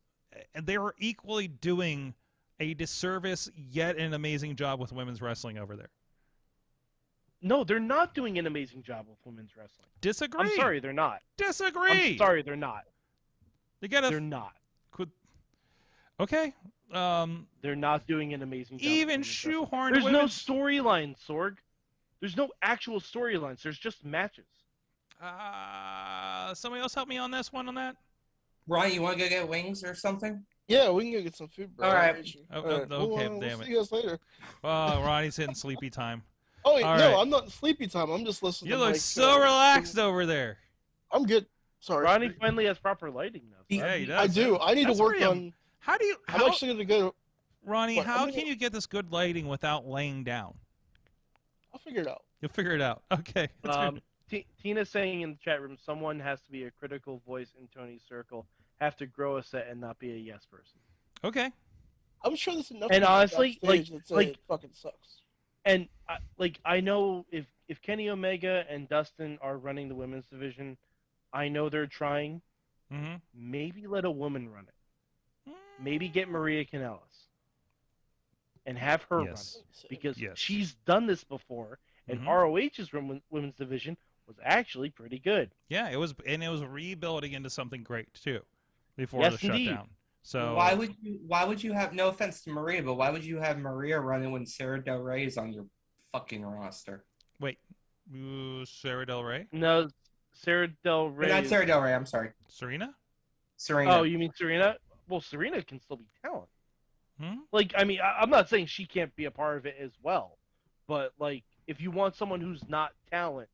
They were equally doing a disservice yet an amazing job with women's wrestling over there. No, they're not doing an amazing job with women's wrestling. Disagree. I'm sorry, they're not. Disagree. I'm sorry, they're not. They're not. Okay. They're not doing an amazing job. Even shoehorned. There's no storyline, Sorg. There's no actual storylines. There's just matches. Somebody else help me on this one on that. Ryan, you want to go get wings or something? Yeah, we can go get some food, bro. All right. Okay, we'll damn it. See you guys later. Ronnie's hitting sleepy time. Oh, wait, All no, right. I'm not sleepy time. I'm just listening You to look Mike, so relaxed over there. I'm good. Sorry. Ronnie finally has proper lighting now. Yeah, he does. I do. I need to work on... I'm actually going to go... Ronnie, What? how can you get this good lighting without laying down? I'll figure it out. You'll figure it out. Okay. Tina's saying in the chat room, someone has to be a critical voice in Tony's circle, have to grow a set and not be a yes person. Okay. I'm sure there's enough. And honestly, it fucking sucks. And I know if Kenny Omega and Dustin are running the women's division, I know they're trying. Mm-hmm. Maybe let a woman run it. Maybe get Maria Kanellis and have her run it, because she's done this before, and ROH's women's division was actually pretty good. Yeah, it was rebuilding into something great too before the indeed. shutdown. So why would you have, no offense to Maria, but why would you have Maria running when Sarah Del Rey is on your fucking roster? Wait, Sarah Del Rey? No, Sarah Del Rey. Not Sarah Del Rey. I'm sorry. Serena. Oh, you mean Serena? Well, Serena can still be talent. Like, I mean, I'm not saying she can't be a part of it as well, but like, if you want someone who's not talent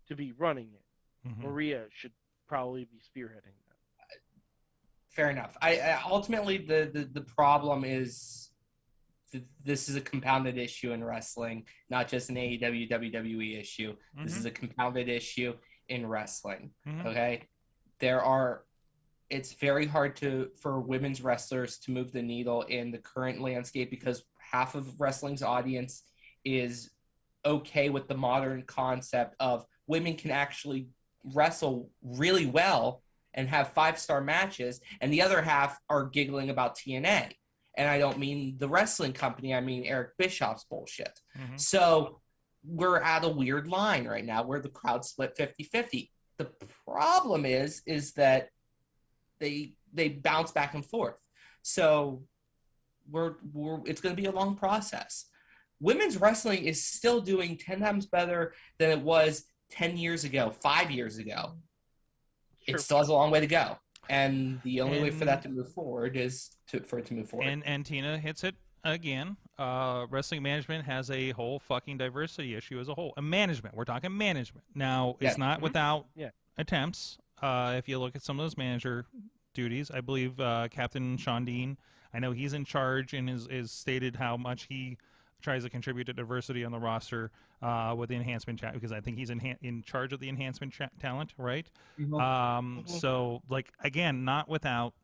to be running it, Maria should probably be spearheading that. Fair enough. I ultimately the problem is this is a compounded issue in wrestling, not just an AEW WWE issue. This is a compounded issue in wrestling. Okay, it's very hard for women's wrestlers to move the needle in the current landscape because half of wrestling's audience is okay with the modern concept of women can actually wrestle really well and have 5-star matches, and the other half are giggling about TNA. And I don't mean the wrestling company, I mean Eric Bischoff's bullshit. So we're at a weird line right now where the crowd split 50-50. The problem is that they bounce back and forth. So it's going to be a long process. Women's wrestling is still doing 10 times better than it was 10 years ago, 5 years ago. It still has a long way to go. And the only way for that to move forward is for it to move forward. And Tina hits it again. Wrestling management has a whole fucking diversity issue as a whole. Management. We're talking management. Now, it's not without attempts. If you look at some of those manager duties, I believe Captain Sean Dean, I know he's in charge and is stated how much he tries to contribute to diversity on the roster with the enhancement chat, because I think he's in charge of the enhancement talent, right? So, like, again, not without.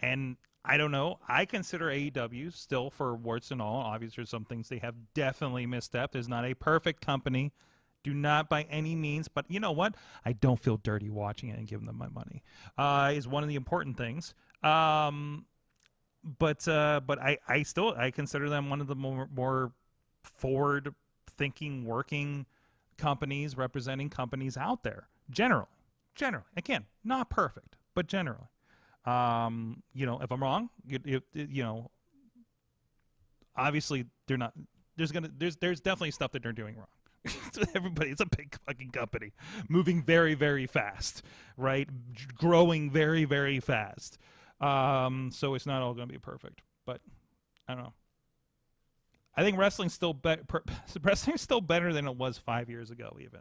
And I don't know. I consider AEW still, for warts and all, obviously there's some things they have definitely misstepped. It's not a perfect company. Do not by any means, but you know what? I don't feel dirty watching it and giving them my money. Is one of the important things. But I still consider them one of the more forward-thinking, working companies, representing companies out there. Generally, again, not perfect, but generally. You know, if I'm wrong, you know, obviously they're not. There's definitely stuff that they're doing wrong. Everybody, it's a big fucking company, moving very, very fast, right? Growing very, very fast. So it's not all going to be perfect, but I don't know. I think wrestling's still better than it was 5 years ago, even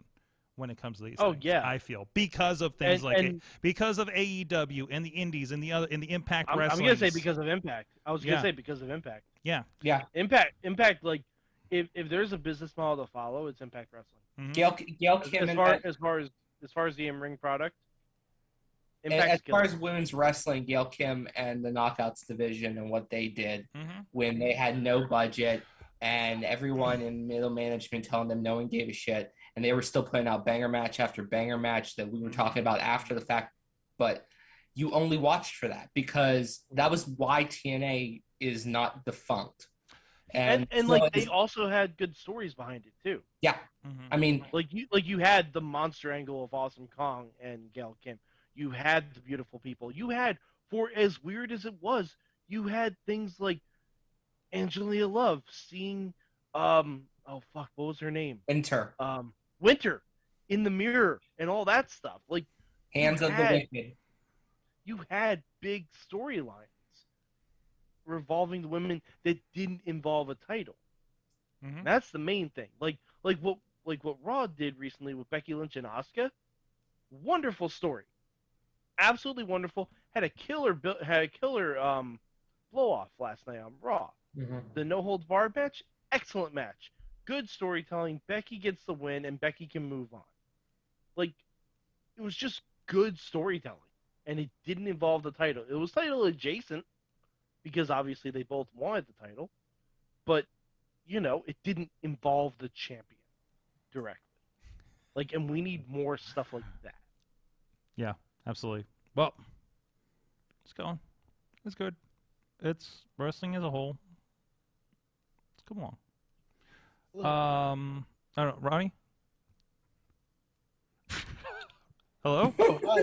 when it comes to these things. Yeah, I feel because of things because of AEW and the Indies and the Impact Wrestling. I'm gonna say because of Impact. I was gonna say because of Impact. Yeah. Impact. Like, if there's a business model to follow, it's Impact Wrestling. Gail Kim, as far as the in-ring product. As far as women's wrestling, Gail Kim and the Knockouts division and what they did when they had no budget and everyone in middle management telling them no one gave a shit, and they were still putting out banger match after banger match that we were talking about after the fact, but you only watched for that because that was why TNA is not defunct. And so like they also had good stories behind it too. Yeah, I mean, like you had the monster angle of Awesome Kong and Gail Kim. You had the beautiful people. You had, for as weird as it was, you had things like Angelina Love seeing, what was her name? Winter in the mirror and all that stuff. Like, Hands of the Wicked. You had big storylines revolving the women that didn't involve a title. That's the main thing. Like what Raw did recently with Becky Lynch and Asuka. Wonderful story. Absolutely wonderful. Had a killer blow off last night on Raw. The no holds barred match, excellent match. Good storytelling. Becky gets the win and Becky can move on. Like, it was just good storytelling, and it didn't involve the title. It was title adjacent because obviously they both wanted the title, but you know, it didn't involve the champion directly. Like, and we need more stuff like that. Yeah. Absolutely. Well, it's going. It's good. It's wrestling as a whole. It's come along. I don't know, Ronnie? Hello?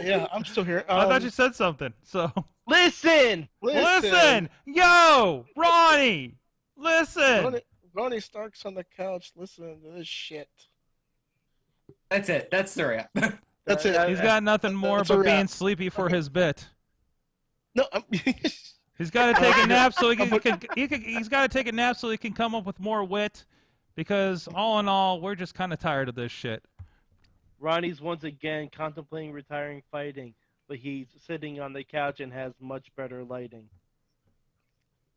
Yeah, I'm still here. I thought you said something. So listen. Yo, Ronnie, listen. Ronnie Stark's on the couch listening to this shit. That's it. That's the wrap. That's it. He's got nothing more but being sleepy for his bit. No, he's got to take a nap so he's got to take a nap so he can come up with more wit. Because all in all, we're just kind of tired of this shit. Ronnie's once again contemplating retiring fighting, but he's sitting on the couch and has much better lighting.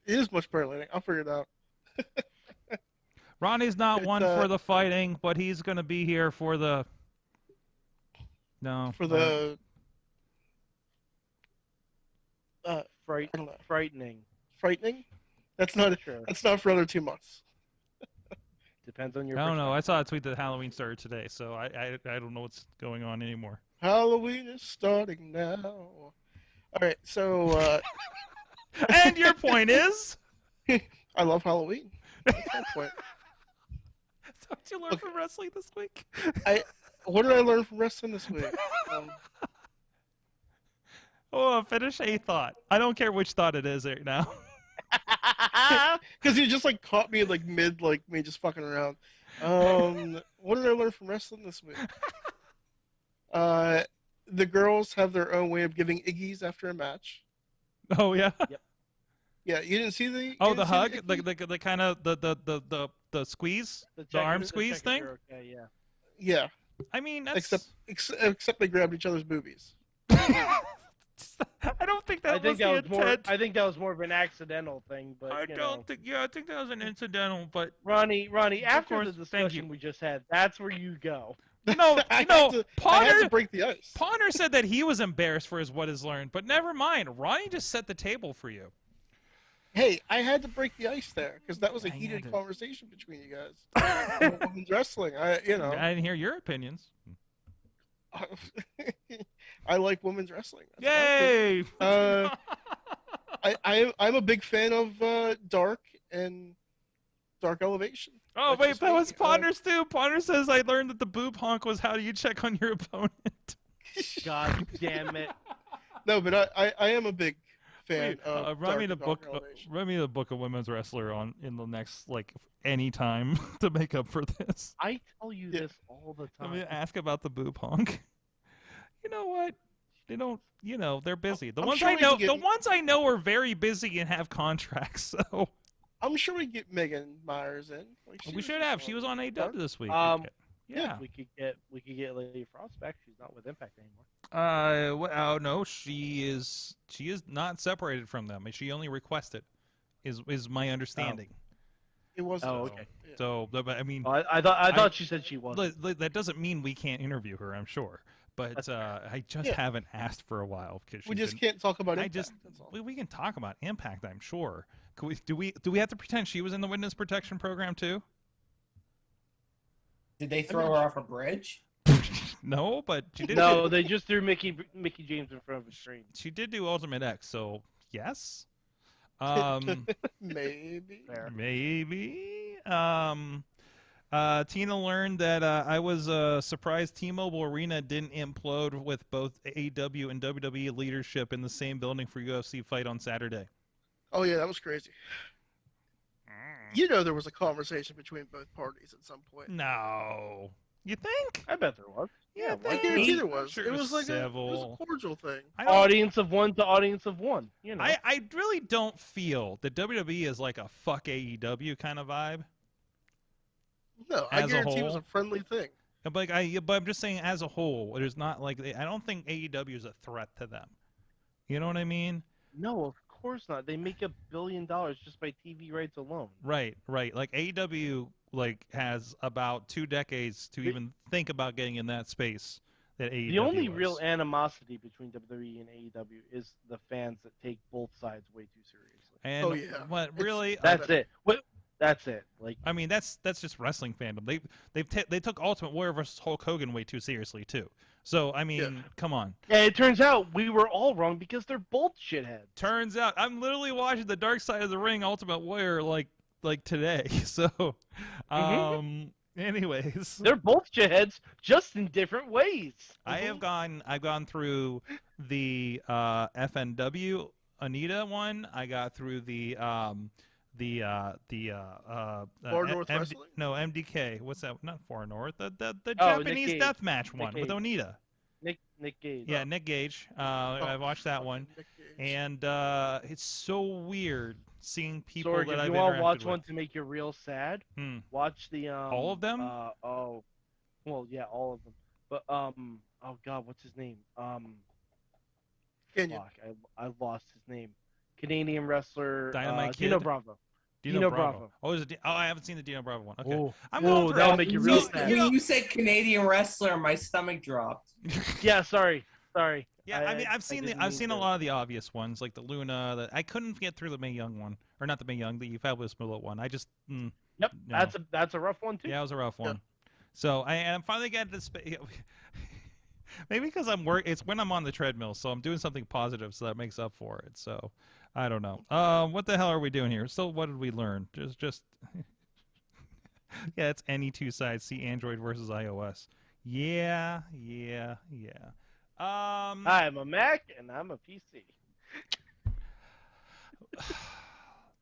It is much better lighting. I'll figure it out. Ronnie's not one for the fighting, but he's going to be here for the. No. For the. Frightening. Frightening? That's not Sure. That's not for another 2 months. Depends on your. I don't know. I saw a tweet that Halloween started today, so I don't know what's going on anymore. Halloween is starting now. All right, so. And your point is? I love Halloween. That's my point. So what did you learn from wrestling this week? What did I learn from wrestling this week? Finish a thought. I don't care which thought it is right now. Because you just like caught me like mid like me just fucking around. What did I learn from wrestling this week? The girls have their own way of giving Iggy's after a match. Oh yeah. Yep. Yeah, you didn't see the. The hug, the kind of the squeze, the arm squeeze thing. Okay, yeah. Yeah. I mean, that's... except they grabbed each other's boobies. I don't think that was the intent. I think that was more of an accidental thing, but I think that was an incidental. But Ronnie, after the discussion we just had, that's where you go. No, I Potter had to break the ice. Potter said that he was embarrassed for what is learned, but never mind. Ronnie just set the table for you. Hey, I had to break the ice there because that was a heated conversation between you guys. Women's wrestling, I didn't hear your opinions. I like women's wrestling. Yay! I'm a big fan of Dark and Dark Elevation. Oh wait, that was Ponder's too. Ponder says I learned that the boob honk was how do you check on your opponent. God damn it! No, but I am a big fan of run me Dark Elevation. Run me the book of women's wrestler in the next any time to make up for this. I tell you this all the time. Let me ask about the boob honk. You know what? They don't. They're busy. The ones I know are very busy and have contracts. So I'm sure we get Megan Myers in. We should have. She was on AW this week. Yeah, we could get Lady Frost back. She's not with Impact anymore. No, she is not separated from them. She only requested, is my understanding. It was. Oh, okay. So, but I mean, I thought she said she was. That doesn't mean we can't interview her. I'm sure, but I just haven't asked for a while because we just can't talk about Impact. We can talk about Impact. I'm sure. Do we have to pretend she was in the witness protection program too? Did they throw her off a bridge? No, but she did. No, they just threw Mickey James in front of the screen. She did do Ultimate X, so yes. Maybe. Maybe. Tina learned that I was surprised T-Mobile Arena didn't implode with both AEW and WWE leadership in the same building for UFC fight on Saturday. Oh yeah, that was crazy. There was a conversation between both parties at some point. No. You think? I bet there was. Yeah, I guarantee there was. Sure It was like civil. it was a cordial thing. Audience of one to audience of one. I really don't feel that WWE is like a fuck AEW kind of vibe. No, I guarantee it was a friendly thing. But I'm just saying, as a whole, there's not I don't think AEW is a threat to them. You know what I mean? No, of course not. They make $1 billion just by TV rights alone. Right. Like AEW has about 2 decades to even think about getting in that space that AEW The only was. real animosity between WWE and AEW is the fans that take both sides way too seriously. And what really? That's it. That's it. I mean, that's just wrestling fandom. They took Ultimate Warrior versus Hulk Hogan way too seriously too. So I mean, come on. Yeah, it turns out we were all wrong because they're both shitheads. Turns out I'm literally watching the Dark Side of the Ring Ultimate Warrior like today. So, anyways, they're both shitheads, just in different ways. I've gone through the FNW Anita one. I got through the Far North Wrestling? No, MDK. What's that? Not Far North. The Japanese Deathmatch one with Onita. Nick Gage. Yeah, Nick Gage. I watched that one, and it's so weird seeing people Sorg, that if I've you want to watch with. one to make you real sad, watch the all of them. Well, yeah, all of them. But oh god, what's his name? Kenyon. Fuck, I lost his name. Canadian wrestler Dynamite Dino Kid? Bravo. Dino Bravo. Oh, I haven't seen the Dino Bravo one. Okay. I'm going through that'll it. make you real So, sad. when you said Canadian wrestler, my stomach dropped. Yeah, sorry. Yeah, I mean, I've seen a to. lot of the obvious ones, like the Luna. I couldn't get through the Mae Young one, or not the Mae Young, the Fabulous Moolah one. I just Yep, no. that's a rough one too. Yeah, it was a rough one. So I'm finally getting to maybe because it's when I'm on the treadmill, so I'm doing something positive, so that makes up for it. So I don't know. What the hell are we doing here? So what did we learn? Just yeah, it's any two sides. See Android versus iOS. Yeah. I'm a Mac and I'm a PC.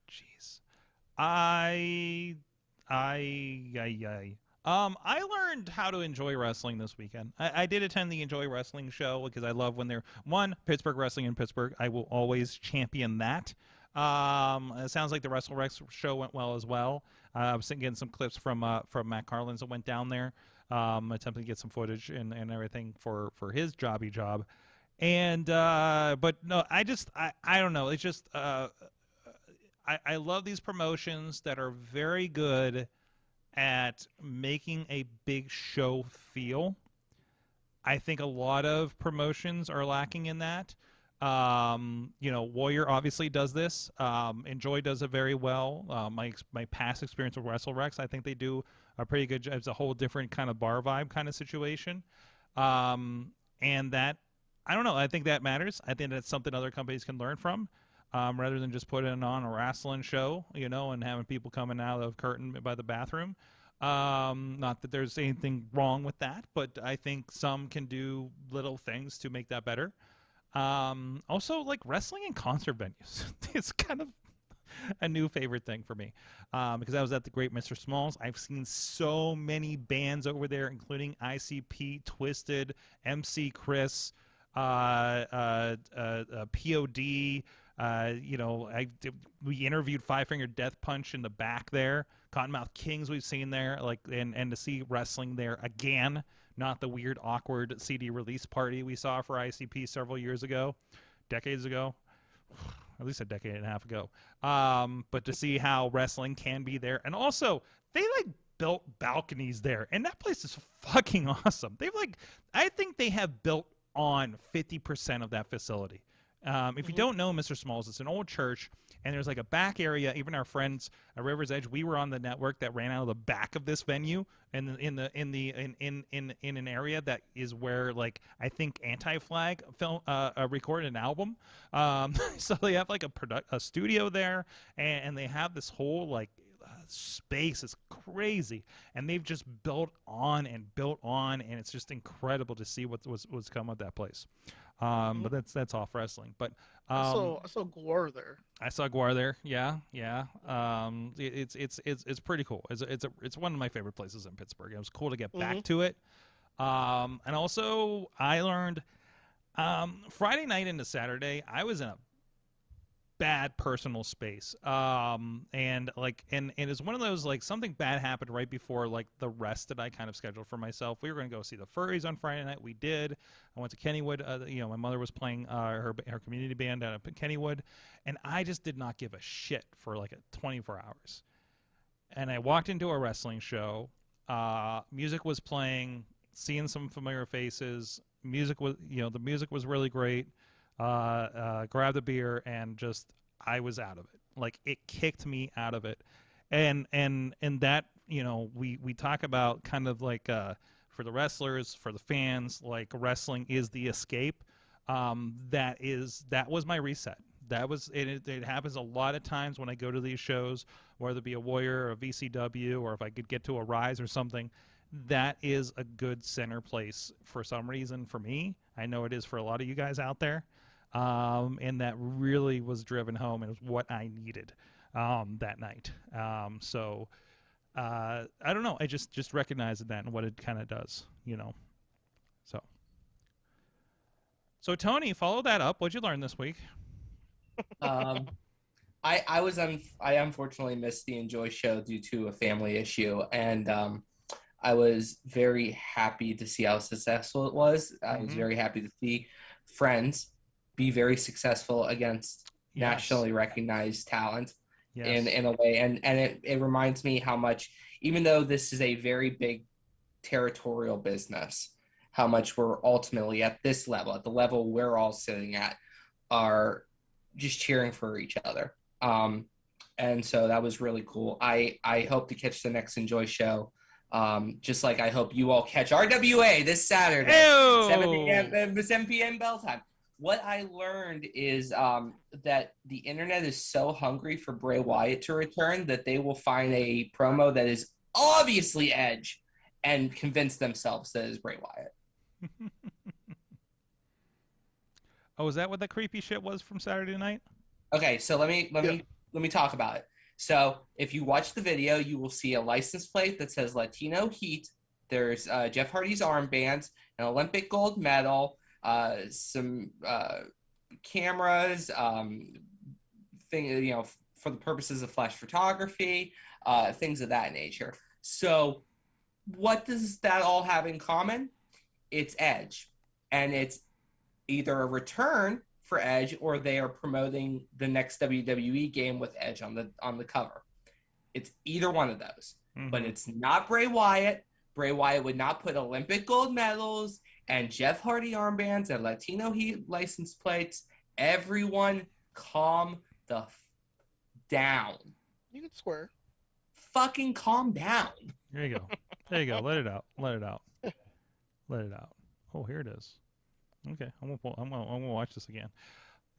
Jeez. I learned how to enjoy wrestling this weekend. I did attend the Enjoy Wrestling show because I love when they're Pittsburgh wrestling in Pittsburgh. I will always champion that. It sounds like the WrestleRex show went well as well. I was getting some clips from Matt Carlins that went down there, attempting to get some footage and everything for his job. And but no, I don't know. It's just I love these promotions that are very good at making a big show feel. I think a lot of promotions are lacking in that. Warrior obviously does this. Enjoy does it very well. My past experience with WrestleRex, I think they do a pretty good job. It's a whole different kind of bar vibe kind of situation. And that, I don't know, I think that matters. I think that's something other companies can learn from. Rather than just putting on a wrestling show, and having people coming out of curtain by the bathroom. Not that there's anything wrong with that, but I think some can do little things to make that better. Also, like wrestling in concert venues. It's kind of a new favorite thing for me because I was at the Great Mr. Smalls. I've seen so many bands over there, including ICP, Twisted, MC Chris, POD. We interviewed Five Finger Death Punch in the back there. Cottonmouth Kings we've seen there, and to see wrestling there again, not the weird, awkward CD release party we saw for ICP several years ago, decades ago, at least a decade and a half ago. But to see how wrestling can be there, and also they built balconies there, and that place is fucking awesome. I think they have built on 50% of that facility. If you don't know Mr. Smalls, it's an old church, and there's a back area. Even our friends at River's Edge, we were on the network that ran out of the back of this venue, and in an area that is where I think Anti-Flag recorded an album. So they have a studio there, and they have this whole space is crazy, and they've just built on, and it's just incredible to see what's come of that place. But that's off wrestling. But I saw Gore there. I saw Gore there. Yeah. It's pretty cool. It's one of my favorite places in Pittsburgh. It was cool to get back to it. And also I learned Friday night into Saturday I was in a bad personal space. And it's one of those something bad happened right before the rest that I kind of scheduled for myself. We were going to go see the Furries on Friday night. We did. I went to Kennywood. My mother was playing her community band down at Kennywood, and I just did not give a shit for 24 hours. And I walked into a wrestling show. Music was playing, seeing some familiar faces. The music was really great. Grabbed a beer, and just I was out of it. It kicked me out of it. And that, we talk about kind of for the wrestlers, for the fans, wrestling is the escape. That was my reset. That was it. It happens a lot of times when I go to these shows, whether it be a Warrior or a VCW, or if I could get to a Rise or something. That is a good center place for some reason for me. I know it is for a lot of you guys out there. And that really was driven home, and it was what I needed that night. So I don't know. I just recognized that and what it kind of does, So Tony, follow that up. What'd you learn this week? I unfortunately missed the Enjoy show due to a family issue, and I was very happy to see how successful it was. I was very happy to see friends be very successful against nationally recognized talent Yes. in a way. And it reminds me how much, even though this is a very big territorial business, how much we're ultimately at this level, at the level we're all sitting at, are just cheering for each other. And so that was really cool. I hope to catch the next Enjoy show. Just like I hope you all catch RWA this Saturday, 7 p.m. bell time. What I learned is that the internet is so hungry for Bray Wyatt to return that they will find a promo that is obviously Edge and convince themselves that it is Bray Wyatt. Oh, is that what the creepy shit was from Saturday night? Okay, so let me talk about it. So if you watch the video, you will see a license plate that says Latino Heat. There's Jeff Hardy's armbands, an Olympic gold medal, some cameras, for the purposes of flash photography, things of that nature. So what does that all have in common? It's Edge, and it's either a return for Edge or they are promoting the next WWE game with Edge on the cover. It's either one of those, but it's not Bray Wyatt. Bray Wyatt would not put Olympic gold medals and Jeff Hardy armbands and Latino Heat license plates. Everyone calm the down. You can swear. Fucking calm down. There you go. There you go. Let it out. Let it out. Let it out. Oh, here it is. Okay, I'm gonna watch this again.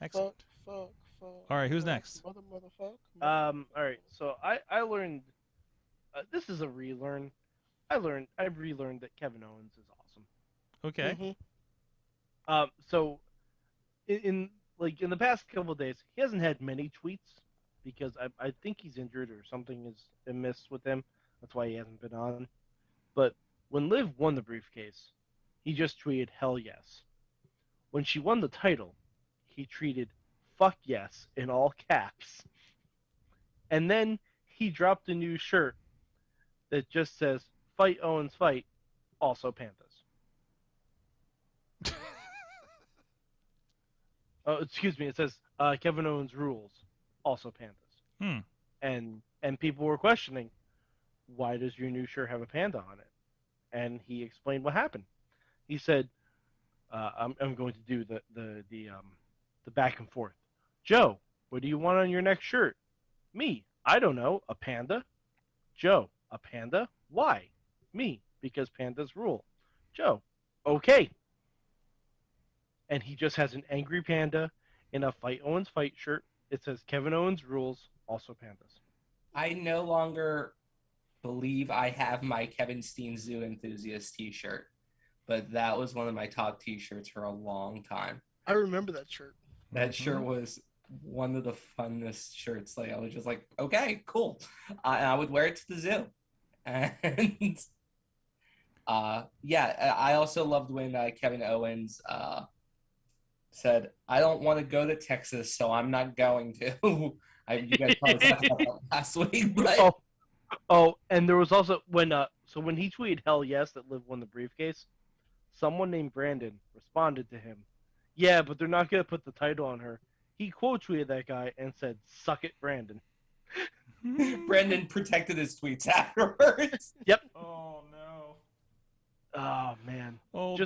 Excellent. Fuck. All right, who's next? Motherfucker. All right. So I learned. This is a relearn. I've relearned that Kevin Owens is awesome. Okay. So in the past couple of days, he hasn't had many tweets because I think he's injured or something is amiss with him. That's why he hasn't been on. But when Liv won the briefcase, he just tweeted "Hell yes." When she won the title, he tweeted "fuck yes" in all caps. And then he dropped a new shirt that just says "Fight Owens Fight," also Panthers. Oh, excuse me. It says Kevin Owens rules, also Panthers. And people were questioning, why does your new shirt have a panda on it? And he explained what happened. He said, I'm going to do the back and forth. Joe, what do you want on your next shirt? Me, I don't know, a panda. Joe, a panda? Why? Me, because pandas rule. Joe, okay. And he just has an angry panda in a Fight Owens Fight shirt. It says Kevin Owens rules, also pandas. I no longer believe I have my Kevin Steen Zoo Enthusiast t-shirt, but that was one of my top t-shirts for a long time. I remember that shirt. That shirt was one of the funnest shirts. Like I was just like, okay, cool. And I would wear it to the zoo. And I also loved when Kevin Owens said, I don't want to go to Texas, so I'm not going to. You guys probably talked about that last week. But... Oh, and there was also when he tweeted "Hell yes" that Liv won the briefcase, someone named Brandon responded to him, "Yeah, but they're not gonna put the title on her." He quote tweeted that guy and said, "Suck it, Brandon." Brandon protected his tweets afterwards. Yep. Oh no. Oh man. Oh,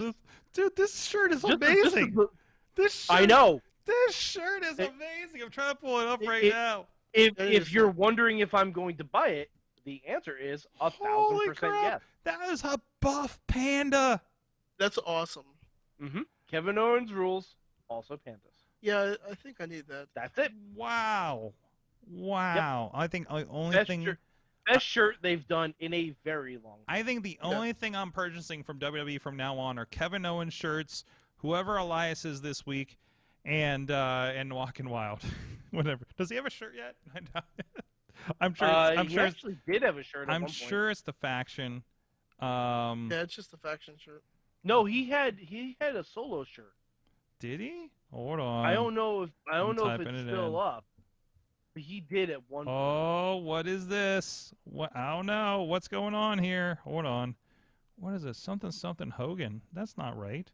this shirt is amazing. This shirt, I know. This shirt is amazing. I'm trying to pull it up right now. If you're wondering if I'm going to buy it, the answer is 1,000% yes. That is a buff panda. That's awesome. Kevin Owens rules, also pandas. Yeah, I think I need that. That's it. Wow. Yep. I think the only best shirt they've done in a very long time. I think the only thing I'm purchasing from WWE from now on are Kevin Owens shirts, whoever Elias is this week, and Walking Wild. Whatever. Does he have a shirt yet? I'm sure. He actually did have a shirt. I'm sure it's the faction. Yeah, it's just the faction shirt. No, he had a solo shirt. Did he? Hold on. I don't know if it's still up. But he did at one point. Oh, what is this? What? I don't know. What's going on here? Hold on. What is this? Something Hogan. That's not right.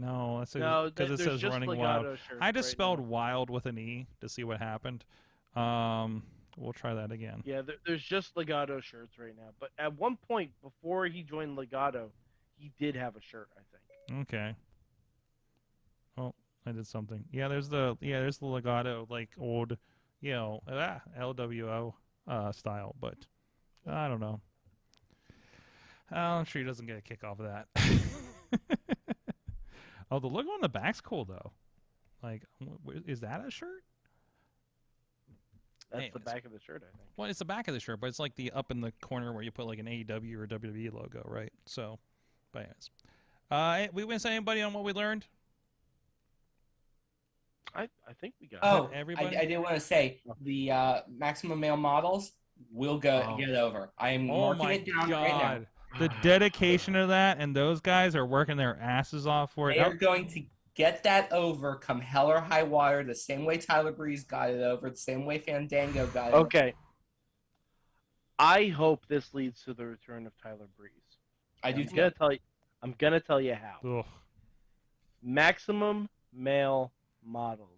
No, that's No, because it there's says just running legato wild. shirts I just right spelled now. wild with an E to see what happened. We'll try that again. Yeah, there's just legato shirts right now. But at one point before he joined Legato, he did have a shirt, I think. Okay. Oh, I did something. Yeah, there's the legato, like old, LWO style, but I don't know. I'm sure he doesn't get a kick off of that. Oh, the logo on the back's cool though. Like, is that a shirt? That's Anyways. the back of the shirt, I think. Well, it's the back of the shirt, but it's like the up in the corner where you put like an AEW or WWE logo, right? So, but anyways. We want to say anybody on what we learned? I think we got Oh, it. Everybody? I did want to say the maximum male models will get over. I am Oh marking my it down God. right now. The dedication of that, and those guys are working their asses off for it. They are going to get that over come hell or high water, the same way Tyler Breeze got it over, the same way Fandango got it over. Okay. I hope this leads to the return of Tyler Breeze. I do I'm gonna tell you how. Ugh. Maximum male models.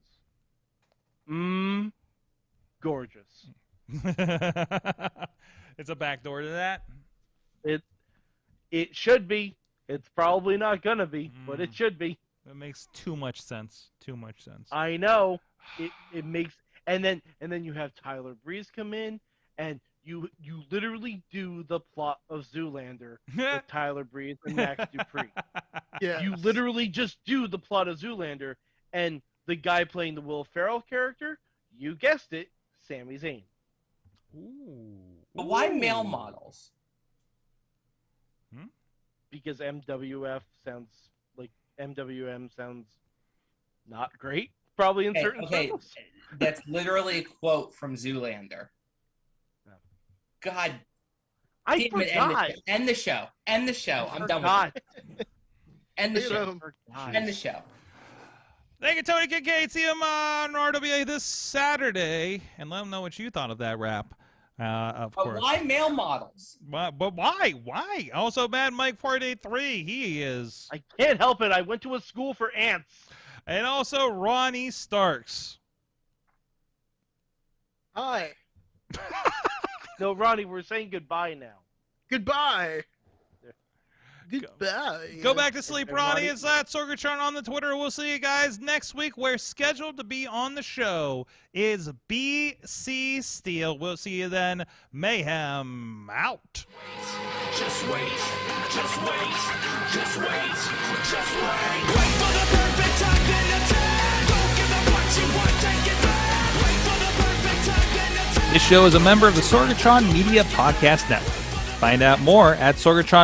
Gorgeous. It's a backdoor to that. It should be. It's probably not gonna be, but it should be. It makes too much sense. Too much sense. I know. It makes and then you have Tyler Breeze come in and you literally do the plot of Zoolander with Tyler Breeze and Max Dupree. Yeah. You literally just do the plot of Zoolander, and the guy playing the Will Ferrell character, you guessed it, Sami Zayn. Ooh. But why male models? Because MWM sounds not great, probably in certain circles. That's literally a quote from Zoolander. God I damn it, forgot. end the show. End the show. I'm done with it. End the show. End the show. Thank you, Tony Kincaid. See him on RWA this Saturday, and let him know what you thought of that rap. Of course. Why male models? But why? Why? Also, Mad Mike 483. He is. I can't help it. I went to a school for ants. And also Ronnie Starks. Hi. No, Ronnie, we're saying goodbye now. Goodbye. Goodbye. Go back to sleep, And Ronnie. Ronnie- It's at Sorgatron on the Twitter. We'll see you guys next week. We're scheduled to be on the show is BC Steel. We'll see you then. Mayhem out. Just wait, just wait, just wait, just wait. Wait for the perfect time, then attack. Don't give up what you want, take it back. Wait for the perfect time, then attack. This show is a member of the Sorgatron Media Podcast Network. Find out more at Sorgatron